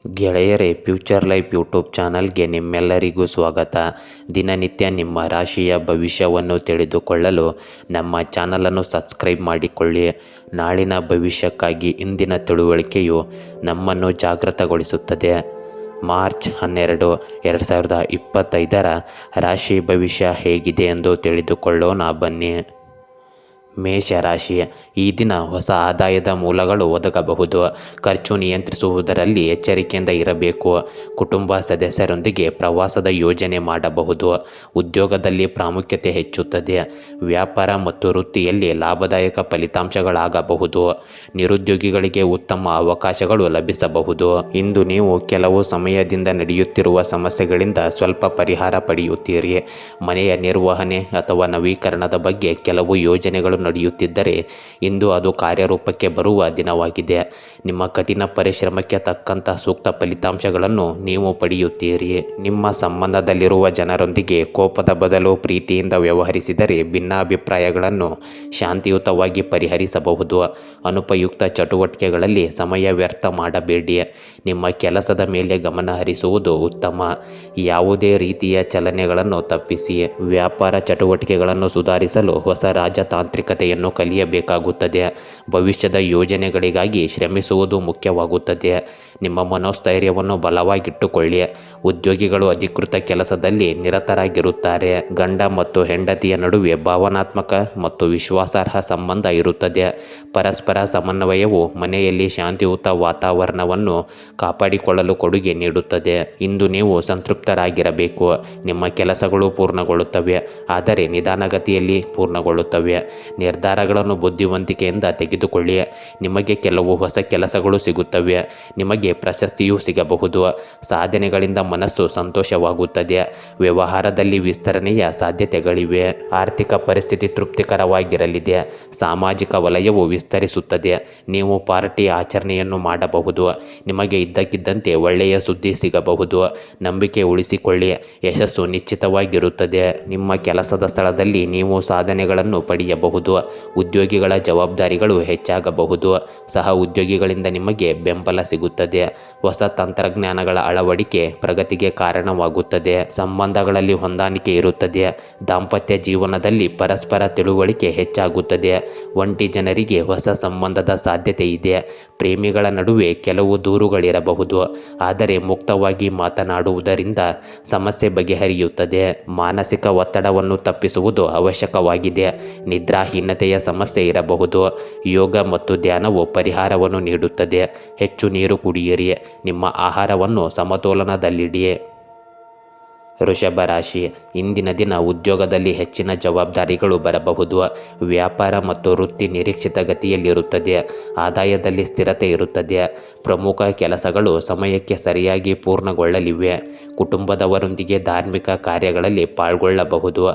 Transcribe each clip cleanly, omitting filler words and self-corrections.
ಗೆಳೆಯರೇ, future life YouTube ಚಾನಲ್ಗೆ ನಿಮ್ಮೆಲ್ಲರಿಗೂ ಸ್ವಾಗತ. ದಿನನಿತ್ಯ ನಿಮ್ಮ ರಾಶಿಯ ಭವಿಷ್ಯವನ್ನು ತಿಳಿದುಕೊಳ್ಳಲು ನಮ್ಮ ಚಾನಲನ್ನು ಸಬ್ಸ್ಕ್ರೈಬ್ ಮಾಡಿಕೊಳ್ಳಿ. ನಾಳಿನ ಭವಿಷ್ಯಕ್ಕಾಗಿ ಇಂದಿನ ತಿಳುವಳಿಕೆಯು ನಮ್ಮನ್ನು ಜಾಗೃತಗೊಳಿಸುತ್ತದೆ. ಮಾರ್ಚ್ 12, 2025 ರಾಶಿ ಭವಿಷ್ಯ ಹೇಗಿದೆ ಎಂದು ತಿಳಿದುಕೊಳ್ಳೋಣ ಬನ್ನಿ. ಮೇಷರಾಶಿ. ಈ ದಿನ ಹೊಸ ಆದಾಯದ ಮೂಲಗಳು ಒದಗಬಹುದು. ಖರ್ಚು ನಿಯಂತ್ರಿಸುವುದರಲ್ಲಿ ಎಚ್ಚರಿಕೆಯಿಂದ ಇರಬೇಕು. ಕುಟುಂಬ ಸದಸ್ಯರೊಂದಿಗೆ ಪ್ರವಾಸದ ಯೋಜನೆ ಮಾಡಬಹುದು. ಉದ್ಯೋಗದಲ್ಲಿ ಪ್ರಾಮುಖ್ಯತೆ ಹೆಚ್ಚುತ್ತದೆ. ವ್ಯಾಪಾರ ಮತ್ತು ವೃತ್ತಿಯಲ್ಲಿ ಲಾಭದಾಯಕ ಫಲಿತಾಂಶಗಳಾಗಬಹುದು. ನಿರುದ್ಯೋಗಿಗಳಿಗೆ ಉತ್ತಮ ಅವಕಾಶಗಳು ಲಭಿಸಬಹುದು. ಇಂದು ನೀವು ಕೆಲವು ಸಮಯದಿಂದ ನಡೆಯುತ್ತಿರುವ ಸಮಸ್ಯೆಗಳಿಂದ ಸ್ವಲ್ಪ ಪರಿಹಾರ ಪಡೆಯುತ್ತೀರಿ. ಮನೆಯ ನಿರ್ವಹಣೆ ಅಥವಾ ನವೀಕರಣದ ಬಗ್ಗೆ ಕೆಲವು ಯೋಜನೆಗಳು ನಡೆಯುತ್ತಿದ್ದರೆ ಇಂದು ಅದು ಕಾರ್ಯರೂಪಕ್ಕೆ ಬರುವ ದಿನವಾಗಿದೆ. ನಿಮ್ಮ ಕಠಿಣ ಪರಿಶ್ರಮಕ್ಕೆ ತಕ್ಕಂಥ ಸೂಕ್ತ ಫಲಿತಾಂಶಗಳನ್ನು ನೀವು ಪಡೆಯುತ್ತೀರಿ. ನಿಮ್ಮ ಸಂಬಂಧದಲ್ಲಿರುವ ಜನರೊಂದಿಗೆ ಕೋಪದ ಬದಲು ಪ್ರೀತಿಯಿಂದ ವ್ಯವಹರಿಸಿದರೆ ಭಿನ್ನಾಭಿಪ್ರಾಯಗಳನ್ನು ಶಾಂತಿಯುತವಾಗಿ ಪರಿಹರಿಸಬಹುದು. ಅನುಪಯುಕ್ತ ಚಟುವಟಿಕೆಗಳಲ್ಲಿ ಸಮಯ ವ್ಯರ್ಥ ಮಾಡಬೇಡಿ. ನಿಮ್ಮ ಕೆಲಸದ ಮೇಲೆ ಗಮನ ಹರಿಸುವುದು ಉತ್ತಮ. ಯಾವುದೇ ರೀತಿಯ ಚಲನೆಗಳನ್ನು ತಪ್ಪಿಸಿ. ವ್ಯಾಪಾರ ಚಟುವಟಿಕೆಗಳನ್ನು ಸುಧಾರಿಸಲು ಹೊಸ ರಾಜತಾಂತ್ರಿಕತೆಯನ್ನು ಕಲಿಯಬೇಕಾಗುತ್ತದೆ. ಭವಿಷ್ಯದ ಯೋಜನೆಗಳಿಗಾಗಿ ಶ್ರಮಿಸುವುದು ಮುಖ್ಯವಾಗುತ್ತದೆ. ನಿಮ್ಮ ಮನೋಸ್ಥೈರ್ಯವನ್ನು ಬಲವಾಗಿಟ್ಟುಕೊಳ್ಳಿ. ಉದ್ಯೋಗಿಗಳು ಅಧಿಕೃತ ಕೆಲಸದಲ್ಲಿ ನಿರತರಾಗಿರುತ್ತಾರೆ. ಗಂಡ ಮತ್ತು ಹೆಂಡತಿಯ ನಡುವೆ ಭಾವನಾತ್ಮಕ ಮತ್ತು ವಿಶ್ವಾಸಾರ್ಹ ಸಂಬಂಧ ಇರುತ್ತದೆ. ಪರಸ್ಪರ ಸಮನ್ವಯವು ಮನೆಯಲ್ಲಿ ಶಾಂತಿಯುತ ವಾತಾವರಣವನ್ನು ಕಾಪಾಡಿಕೊಳ್ಳಲು ಕೊಡುಗೆ ನೀಡುತ್ತದೆ. ಇಂದು ನೀವು ಸಂತೃಪ್ತರಾಗಿರಬೇಕು. ನಿಮ್ಮ ಕೆಲಸಗಳು ಪೂರ್ಣಗೊಳ್ಳುತ್ತವೆ, ಆದರೆ ನಿಧಾನಗತಿಯಲ್ಲಿ ಪೂರ್ಣಗೊಳ್ಳುತ್ತವೆ. ನಿರ್ಧಾರಗಳನ್ನು ಬುದ್ಧಿವಂತಿಕೆಯಿಂದ ತೆಗೆದುಕೊಳ್ಳಿ. ನಿಮಗೆ ಕೆಲವು ಹೊಸ ಕೆಲಸಗಳು ಸಿಗುತ್ತವೆ. ನಿಮಗೆ ಪ್ರಶಸ್ತಿಯೂ ಸಿಗಬಹುದು. ಸಾಧನೆಗಳಿಂದ ಮನಸ್ಸು ಸಂತೋಷವಾಗುತ್ತದೆ. ವ್ಯವಹಾರದಲ್ಲಿ ವಿಸ್ತರಣೆಯ ಸಾಧ್ಯತೆಗಳಿವೆ. ಆರ್ಥಿಕ ಪರಿಸ್ಥಿತಿ ತೃಪ್ತಿಕರವಾಗಿರಲಿದೆ. ಸಾಮಾಜಿಕ ವಲಯವು ವಿಸ್ತರಿಸುತ್ತದೆ. ನೀವು ಪಾರ್ಟಿ ಆಚರಣೆಯನ್ನು ಮಾಡಬಹುದು. ನಿಮಗೆ ಇದ್ದಕ್ಕಿದ್ದಂತೆ ಒಳ್ಳೆಯ ಸುದ್ದಿ ಸಿಗಬಹುದು. ನಂಬಿಕೆ ಉಳಿಸಿಕೊಳ್ಳಿ. ಯಶಸ್ಸು ನಿಶ್ಚಿತವಾಗಿರುತ್ತದೆ. ನಿಮ್ಮ ಕೆಲಸದ ಸ್ಥಳದಲ್ಲಿ ನೀವು ಸಾಧನೆಗಳನ್ನು ಪಡೆಯಬಹುದು. ಉದ್ಯೋಗಿಗಳ ಜವಾಬ್ದಾರಿಗಳು ಹೆಚ್ಚಾಗಬಹುದು. ಸಹ ಉದ್ಯೋಗಿಗಳಿಂದ ನಿಮಗೆ ಬೆಂಬಲ ಸಿಗುತ್ತದೆ. ಹೊಸ ತಂತ್ರಜ್ಞಾನಗಳ ಅಳವಡಿಕೆ ಪ್ರಗತಿಗೆ ಕಾರಣವಾಗುತ್ತದೆ. ಸಂಬಂಧಗಳಲ್ಲಿ ಹೊಂದಾಣಿಕೆ ಇರುತ್ತದೆ. ದಾಂಪತ್ಯ ಜೀವನದಲ್ಲಿ ಪರಸ್ಪರ ತಿಳುವಳಿಕೆ ಹೆಚ್ಚಾಗುತ್ತದೆ. ಒಂಟಿ ಜನರಿಗೆ ಹೊಸ ಸಂಬಂಧದ ಸಾಧ್ಯತೆ ಇದೆ. ಪ್ರೇಮಿಗಳ ನಡುವೆ ಕೆಲವು ದೂರುಗಳಿರಬಹುದು, ಆದರೆ ಮುಕ್ತವಾಗಿ ಮಾತನಾಡುವುದರಿಂದ ಸಮಸ್ಯೆ ಬಗೆಹರಿಯುತ್ತದೆ. ಮಾನಸಿಕ ಒತ್ತಡವನ್ನು ತಪ್ಪಿಸುವುದು ಅವಶ್ಯಕವಾಗಿದೆ. ನಿದ್ರಾಹೀನತೆಯ ಸಮಸ್ಯೆ ಇರಬಹುದು. ಯೋಗ ಮತ್ತು ಧ್ಯಾನವು ಪರಿಹಾರವನ್ನು ನೀಡುತ್ತದೆ. ಹೆಚ್ಚು ನೀರು ಕುಡಿಯಿರಿ. ನಿಮ್ಮ ಆಹಾರವನ್ನು ಸಮತೋಲನದಲ್ಲಿಡಿ. ವೃಷಭ ರಾಶಿ. ಇಂದಿನ ದಿನ ಉದ್ಯೋಗದಲ್ಲಿ ಹೆಚ್ಚಿನ ಜವಾಬ್ದಾರಿಗಳು ಬರಬಹುದು. ವ್ಯಾಪಾರ ಮತ್ತು ವೃತ್ತಿ ನಿರೀಕ್ಷಿತ ಗತಿಯಲ್ಲಿರುತ್ತದೆ. ಆದಾಯದಲ್ಲಿ ಸ್ಥಿರತೆ ಇರುತ್ತದೆ. ಪ್ರಮುಖ ಕೆಲಸಗಳು ಸಮಯಕ್ಕೆ ಸರಿಯಾಗಿ ಪೂರ್ಣಗೊಳ್ಳಲಿವೆ. ಕುಟುಂಬದವರೊಂದಿಗೆ ಧಾರ್ಮಿಕ ಕಾರ್ಯಗಳಲ್ಲಿ ಪಾಲ್ಗೊಳ್ಳಬಹುದು.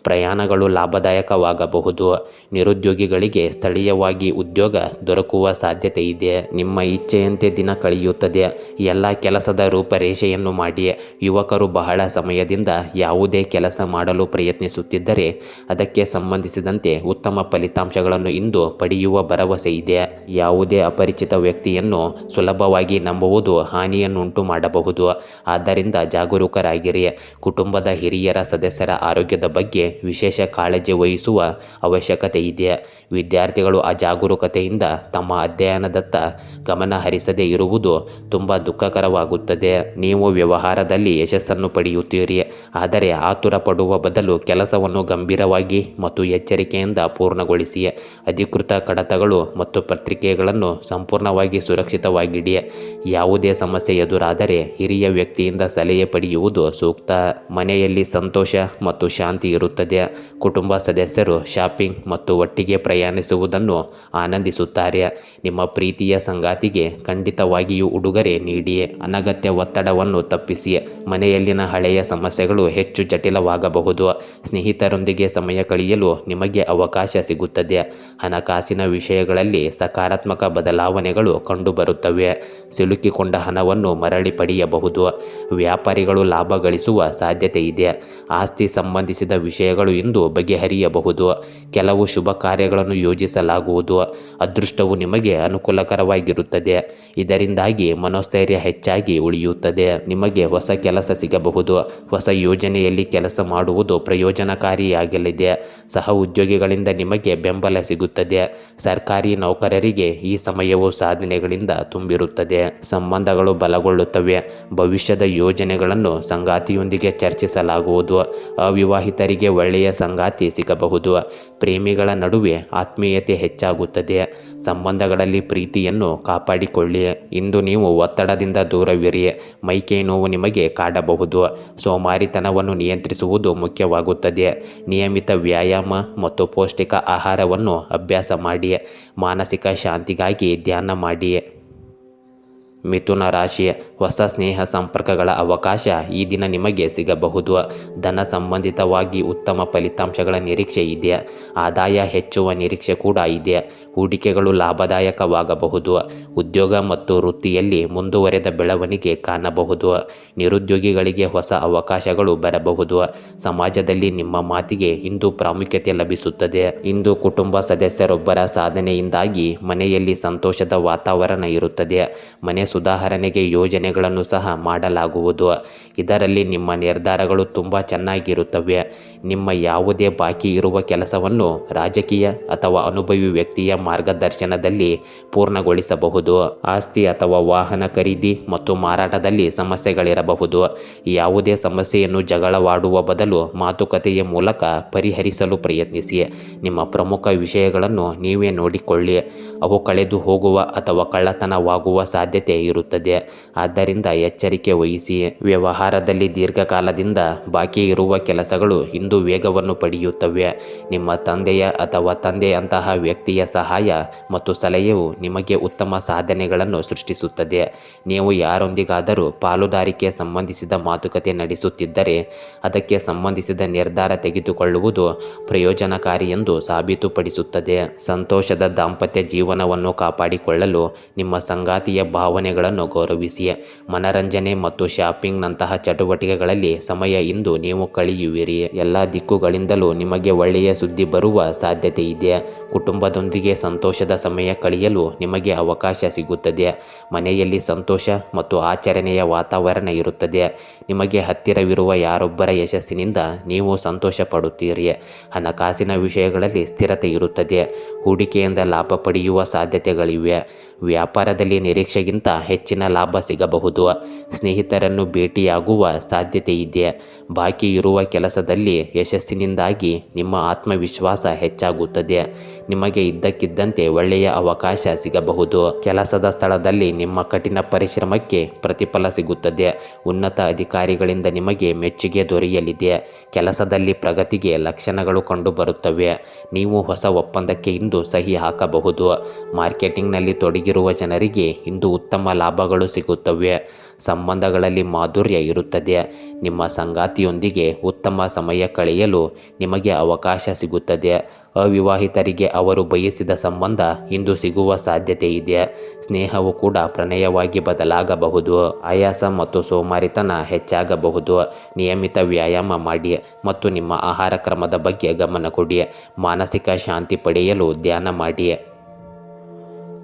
ಪ್ರಯಾಣಗಳು ಲಾಭದಾಯಕವಾಗಬಹುದು. ನಿರುದ್ಯೋಗಿಗಳಿಗೆ ಸ್ಥಳೀಯವಾಗಿ ಉದ್ಯೋಗ ದೊರಕುವ ಸಾಧ್ಯತೆ ಇದೆ. ನಿಮ್ಮ ಇಚ್ಛೆಯಂತೆ ದಿನ ಕಳೆಯುತ್ತದೆ. ಎಲ್ಲ ಕೆಲಸದ ರೂಪರೇಷೆಯನ್ನು ಮಾಡಿ. ಯುವಕರು ಬಹಳ ಸಮಯದಿಂದ ಯಾವುದೇ ಕೆಲಸ ಮಾಡಲು ಪ್ರಯತ್ನಿಸುತ್ತಿದ್ದರೆ ಅದಕ್ಕೆ ಸಂಬಂಧಿಸಿದಂತೆ ಉತ್ತಮ ಫಲಿತಾಂಶಗಳನ್ನು ಇಂದು ಪಡೆಯುವ ಭರವಸೆ ಇದೆ. ಯಾವುದೇ ಅಪರಿಚಿತ ವ್ಯಕ್ತಿಯನ್ನು ಸುಲಭವಾಗಿ ನಂಬುವುದು ಹಾನಿಯನ್ನುಂಟು ಮಾಡಬಹುದು. ಆದ್ದರಿಂದ ಜಾಗರೂಕರಾಗಿರಿ. ಕುಟುಂಬದ ಹಿರಿಯರ ಸದಸ್ಯರ ಆರೋಗ್ಯದ ಬಗ್ಗೆ ವಿಶೇಷ ಕಾಳಜಿ ವಹಿಸುವ ಅವಶ್ಯಕತೆ ಇದೆ. ವಿದ್ಯಾರ್ಥಿಗಳು ಅಜಾಗರೂಕತೆಯಿಂದ ತಮ್ಮ ಅಧ್ಯಯನದತ್ತ ಗಮನ ಹರಿಸದೇ ಇರುವುದು ತುಂಬ ದುಃಖಕರವಾಗುತ್ತದೆ. ನೀವು ವ್ಯವಹಾರದಲ್ಲಿ ಯಶಸ್ಸನ್ನು ಪಡೆಯುತ್ತೀರಿ, ಆದರೆ ಆತುರ ಪಡುವ ಬದಲು ಕೆಲಸವನ್ನು ಗಂಭೀರವಾಗಿ ಮತ್ತು ಎಚ್ಚರಿಕೆಯಿಂದ ಪೂರ್ಣಗೊಳಿಸಿ. ಅಧಿಕೃತ ಕಡತಗಳು ಮತ್ತು ಪತ್ರಿಕೆಗಳನ್ನು ಸಂಪೂರ್ಣವಾಗಿ ಸುರಕ್ಷಿತವಾಗಿಡಿ. ಯಾವುದೇ ಸಮಸ್ಯೆ ಎದುರಾದರೆ ಹಿರಿಯ ವ್ಯಕ್ತಿಯಿಂದ ಸಲಹೆ ಪಡೆಯುವುದು ಸೂಕ್ತ. ಮನೆಯಲ್ಲಿ ಸಂತೋಷ ಮತ್ತು ಶಾಂತಿ ಇರುತ್ತದೆ. ಕುಟುಂಬ ಸದಸ್ಯರು ಶಾಪಿಂಗ್ ಮತ್ತು ಒಟ್ಟಿಗೆ ಪ್ರಯಾಣಿಸುವುದನ್ನು ಆನಂದಿಸುತ್ತಾರೆ. ನಿಮ್ಮ ಪ್ರೀತಿಯ ಸಂಗಾತಿಗೆ ಖಂಡಿತವಾಗಿಯೂ ಉಡುಗೊರೆ ನೀಡಿ. ಅನಗತ್ಯ ಒತ್ತಡವನ್ನು ತಪ್ಪಿಸಿ. ಮನೆಯಲ್ಲಿನ ಹಳೆಯ ಸಮಸ್ಯೆಗಳು ಹೆಚ್ಚು ಜಟಿಲವಾಗಬಹುದು. ಸ್ನೇಹಿತರೊಂದಿಗೆ ಸಮಯ ಕಳೆಯಲು ನಿಮಗೆ ಅವಕಾಶ ಸಿಗುತ್ತದೆ. ಹಣಕಾಸಿನ ವಿಷಯಗಳಲ್ಲಿ ಸಕಾರಾತ್ಮಕ ಬದಲಾವಣೆಗಳು ಕಂಡುಬರುತ್ತವೆ. ಸಿಲುಕಿಕೊಂಡ ಹಣವನ್ನು ಮರಳಿ ಪಡೆಯಬಹುದು. ವ್ಯಾಪಾರಿಗಳು ಲಾಭ ಗಳಿಸುವ ಸಾಧ್ಯತೆ ಇದೆ. ಆಸ್ತಿ ಸಂಬಂಧಿಸಿದ ವಿಷಯ ವಿಷಯಗಳು ಇಂದು ಬಗೆಹರಿಯಬಹುದು. ಕೆಲವು ಶುಭ ಕಾರ್ಯಗಳನ್ನು ಯೋಜಿಸಲಾಗುವುದು. ಅದೃಷ್ಟವು ನಿಮಗೆ ಅನುಕೂಲಕರವಾಗಿರುತ್ತದೆ. ಇದರಿಂದಾಗಿ ಮನೋಸ್ಥೈರ್ಯ ಹೆಚ್ಚಾಗಿ ಉಳಿಯುತ್ತದೆ. ನಿಮಗೆ ಹೊಸ ಕೆಲಸ ಸಿಗಬಹುದು. ಹೊಸ ಯೋಜನೆಯಲ್ಲಿ ಕೆಲಸ ಮಾಡುವುದು ಪ್ರಯೋಜನಕಾರಿಯಾಗಲಿದೆ. ಸಹ ಉದ್ಯೋಗಿಗಳಿಂದ ನಿಮಗೆ ಬೆಂಬಲ ಸಿಗುತ್ತದೆ. ಸರ್ಕಾರಿ ನೌಕರರಿಗೆ ಈ ಸಮಯವು ಸಾಧನೆಗಳಿಂದ ತುಂಬಿರುತ್ತದೆ. ಸಂಬಂಧಗಳು ಬಲಗೊಳ್ಳುತ್ತವೆ. ಭವಿಷ್ಯದ ಯೋಜನೆಗಳನ್ನು ಸಂಗಾತಿಯೊಂದಿಗೆ ಚರ್ಚಿಸಲಾಗುವುದು. ಅವಿವಾಹಿತರಿಗೆ ಒಳ್ಳೆಯ ಸಂಗಾತಿ ಸಿಗಬಹುದು. ಪ್ರೇಮಿಗಳ ನಡುವೆ ಆತ್ಮೀಯತೆ ಹೆಚ್ಚಾಗುತ್ತದೆ. ಸಂಬಂಧಗಳಲ್ಲಿ ಪ್ರೀತಿಯನ್ನು ಕಾಪಾಡಿಕೊಳ್ಳಿ. ಇಂದು ನೀವು ಒತ್ತಡದಿಂದ ದೂರವಿರಿ. ಮೈಕೈ ನೋವು ನಿಮಗೆ ಕಾಡಬಹುದು. ಸೋಮಾರಿತನವನ್ನು ನಿಯಂತ್ರಿಸುವುದು ಮುಖ್ಯವಾಗುತ್ತದೆ. ನಿಯಮಿತ ವ್ಯಾಯಾಮ ಮತ್ತು ಪೌಷ್ಟಿಕ ಆಹಾರವನ್ನು ಅಭ್ಯಾಸ ಮಾಡಿ. ಮಾನಸಿಕ ಶಾಂತಿಗಾಗಿ ಧ್ಯಾನ ಮಾಡಿ. ಮಿಥುನ ರಾಶಿ, ಹೊಸ ಸ್ನೇಹ ಸಂಪರ್ಕಗಳ ಅವಕಾಶ ಈ ದಿನ ನಿಮಗೆ ಸಿಗಬಹುದು. ಧನ ಸಂಬಂಧಿತವಾಗಿ ಉತ್ತಮ ಫಲಿತಾಂಶಗಳ ನಿರೀಕ್ಷೆ ಇದೆ. ಆದಾಯ ಹೆಚ್ಚುವ ನಿರೀಕ್ಷೆ ಕೂಡ ಇದೆ. ಹೂಡಿಕೆಗಳು ಲಾಭದಾಯಕವಾಗಬಹುದು. ಉದ್ಯೋಗ ಮತ್ತು ವೃತ್ತಿಯಲ್ಲಿ ಮುಂದುವರೆದ ಬೆಳವಣಿಗೆ ಕಾಣಬಹುದು. ನಿರುದ್ಯೋಗಿಗಳಿಗೆ ಹೊಸ ಅವಕಾಶಗಳು ಬರಬಹುದು. ಸಮಾಜದಲ್ಲಿ ನಿಮ್ಮ ಮಾತಿಗೆ ಇಂದು ಪ್ರಾಮುಖ್ಯತೆ ಲಭಿಸುತ್ತದೆ. ಇಂದು ಕುಟುಂಬ ಸದಸ್ಯರೊಬ್ಬರ ಸಾಧನೆಯಿಂದಾಗಿ ಮನೆಯಲ್ಲಿ ಸಂತೋಷದ ವಾತಾವರಣ ಇರುತ್ತದೆ. ಮನೆ ಸುಧಾರಣೆಗೆ ಯೋಜನೆಗಳನ್ನು ಸಹ ಮಾಡಲಾಗುವುದು. ಇದರಲ್ಲಿ ನಿಮ್ಮ ನಿರ್ಧಾರಗಳು ತುಂಬ ಚೆನ್ನಾಗಿರುತ್ತವೆ. ನಿಮ್ಮ ಯಾವುದೇ ಬಾಕಿ ಇರುವ ಕೆಲಸವನ್ನು ರಾಜಕೀಯ ಅಥವಾ ಅನುಭವಿ ವ್ಯಕ್ತಿಯ ಮಾರ್ಗದರ್ಶನದಲ್ಲಿ ಪೂರ್ಣಗೊಳಿಸಬಹುದು. ಆಸ್ತಿ ಅಥವಾ ವಾಹನ ಖರೀದಿ ಮತ್ತು ಮಾರಾಟದಲ್ಲಿ ಸಮಸ್ಯೆಗಳಿರಬಹುದು. ಯಾವುದೇ ಸಮಸ್ಯೆಯನ್ನು ಜಗಳವಾಡುವ ಬದಲು ಮಾತುಕತೆಯ ಮೂಲಕ ಪರಿಹರಿಸಲು ಪ್ರಯತ್ನಿಸಿ. ನಿಮ್ಮ ಪ್ರಮುಖ ವಿಷಯಗಳನ್ನು ನೀವೇ ನೋಡಿಕೊಳ್ಳಿ. ಅವು ಕಳೆದು ಹೋಗುವ ಅಥವಾ ಕಳ್ಳತನವಾಗುವ ಸಾಧ್ಯತೆ ಇರುತ್ತದೆ. ಆದ್ದರಿಂದ ಎಚ್ಚರಿಕೆ ವಹಿಸಿ. ವ್ಯವಹಾರದಲ್ಲಿ ದೀರ್ಘಕಾಲದಿಂದ ಬಾಕಿ ಇರುವ ಕೆಲಸಗಳು ಇಂದು ವೇಗವನ್ನು ಪಡೆಯುತ್ತವೆ. ನಿಮ್ಮ ತಂದೆಯ ಅಥವಾ ತಂದೆಯಂತಹ ವ್ಯಕ್ತಿಯ ಸಹಾಯ ಮತ್ತು ಸಲಹೆಯು ನಿಮಗೆ ಉತ್ತಮ ಸಾಧನೆಗಳನ್ನು ಸೃಷ್ಟಿಸುತ್ತದೆ. ನೀವು ಯಾರೊಂದಿಗಾದರೂ ಪಾಲುದಾರಿಕೆ ಸಂಬಂಧಿಸಿದ ಮಾತುಕತೆ ನಡೆಸುತ್ತಿದ್ದರೆ ಅದಕ್ಕೆ ಸಂಬಂಧಿಸಿದ ನಿರ್ಧಾರ ತೆಗೆದುಕೊಳ್ಳುವುದು ಪ್ರಯೋಜನಕಾರಿ ಎಂದು ಸಾಬೀತುಪಡಿಸುತ್ತದೆ. ಸಂತೋಷದ ದಾಂಪತ್ಯ ಜೀವನವನ್ನು ಕಾಪಾಡಿಕೊಳ್ಳಲು ನಿಮ್ಮ ಸಂಗಾತಿಯ ಭಾವನೆಗಳನ್ನು ಗೌರವಿಸಿ. ಮನರಂಜನೆ ಮತ್ತು ಶಾಪಿಂಗ್ನಂತಹ ಚಟುವಟಿಕೆಗಳಲ್ಲಿ ಸಮಯ ಇಂದು ನೀವು ಕಳೆಯುವಿರಿ. ಎಲ್ಲ ದಿಕ್ಕುಗಳಿಂದಲೂ ನಿಮಗೆ ಒಳ್ಳೆಯ ಸುದ್ದಿ ಬರುವ ಸಾಧ್ಯತೆ ಇದೆ. ಕುಟುಂಬದೊಂದಿಗೆ ಸಂತೋಷದ ಸಮಯ ಕಳೆಯಲು ನಿಮಗೆ ಅವಕಾಶ ಸಿಗುತ್ತದೆ. ಮನೆಯಲ್ಲಿ ಸಂತೋಷ ಮತ್ತು ಆಚರಣೆಯ ವಾತಾವರಣ ಇರುತ್ತದೆ. ನಿಮಗೆ ಹತ್ತಿರವಿರುವ ಯಾರೊಬ್ಬರ ಯಶಸ್ಸಿನಿಂದ ನೀವು ಸಂತೋಷ ಪಡುತ್ತೀರಿ. ಹಣಕಾಸಿನ ವಿಷಯಗಳಲ್ಲಿ ಸ್ಥಿರತೆ ಇರುತ್ತದೆ. ಹೂಡಿಕೆಯಿಂದ ಲಾಭ ಪಡೆಯುವ ಸಾಧ್ಯತೆಗಳಿವೆ. ವ್ಯಾಪಾರದಲ್ಲಿ ನಿರೀಕ್ಷೆಗಿಂತ ಹೆಚ್ಚಿನ ಲಾಭ ಸಿಗಬಹುದು. ಸ್ನೇಹಿತರನ್ನು ಭೇಟಿಯಾಗುವ ಸಾಧ್ಯತೆ ಇದೆ. ಬಾಕಿ ಇರುವ ಕೆಲಸದಲ್ಲಿ ಯಶಸ್ಸಿನಿಂದಾಗಿ ನಿಮ್ಮ ಆತ್ಮವಿಶ್ವಾಸ ಹೆಚ್ಚಾಗುತ್ತದೆ. ನಿಮಗೆ ಇದ್ದಕ್ಕಿದ್ದಂತೆ ಒಳ್ಳೆಯ ಅವಕಾಶ ಸಿಗಬಹುದು. ಕೆಲಸದ ಸ್ಥಳದಲ್ಲಿ ನಿಮ್ಮ ಕಠಿಣ ಪರಿಶ್ರಮಕ್ಕೆ ಪ್ರತಿಫಲ ಸಿಗುತ್ತದೆ. ಉನ್ನತ ಅಧಿಕಾರಿಗಳಿಂದ ನಿಮಗೆ ಮೆಚ್ಚುಗೆ ದೊರೆಯಲಿದೆ. ಕೆಲಸದಲ್ಲಿ ಪ್ರಗತಿಗೆ ಲಕ್ಷಣಗಳು ಕಂಡುಬರುತ್ತವೆ. ನೀವು ಹೊಸ ಒಪ್ಪಂದಕ್ಕೆ ಇಂದು ಸಹಿ ಹಾಕಬಹುದು. ಮಾರ್ಕೆಟಿಂಗ್ನಲ್ಲಿ ತೊಡಗಿರುವ ಜನರಿಗೆ ಇಂದು ಉತ್ತಮ ಲಾಭಗಳು ಸಿಗುತ್ತವೆ. ಸಂಬಂಧಗಳಲ್ಲಿ ಮಾಧುರ್ಯ ಇರುತ್ತದೆ. ನಿಮ್ಮ ಸಂಗಾತಿಯೊಂದಿಗೆ ಉತ್ತಮ ಸಮಯ ಕಳೆಯಲು ನಿಮಗೆ ಅವಕಾಶ ಸಿಗುತ್ತದೆ. ಅವಿವಾಹಿತರಿಗೆ ಅವರು ಬಯಸಿದ ಸಂಬಂಧ ಇಂದು ಸಿಗುವ ಸಾಧ್ಯತೆ ಇದೆ. ಸ್ನೇಹವು ಕೂಡ ಪ್ರಣಯವಾಗಿ ಬದಲಾಗಬಹುದು. ಆಯಾಸ ಮತ್ತು ಸೋಮಾರಿತನ ಹೆಚ್ಚಾಗಬಹುದು. ನಿಯಮಿತ ವ್ಯಾಯಾಮ ಮಾಡಿ ಮತ್ತು ನಿಮ್ಮ ಆಹಾರ ಕ್ರಮದ ಬಗ್ಗೆ ಗಮನ ಕೊಡಿ. ಮಾನಸಿಕ ಶಾಂತಿ ಪಡೆಯಲು ಧ್ಯಾನ ಮಾಡಿ.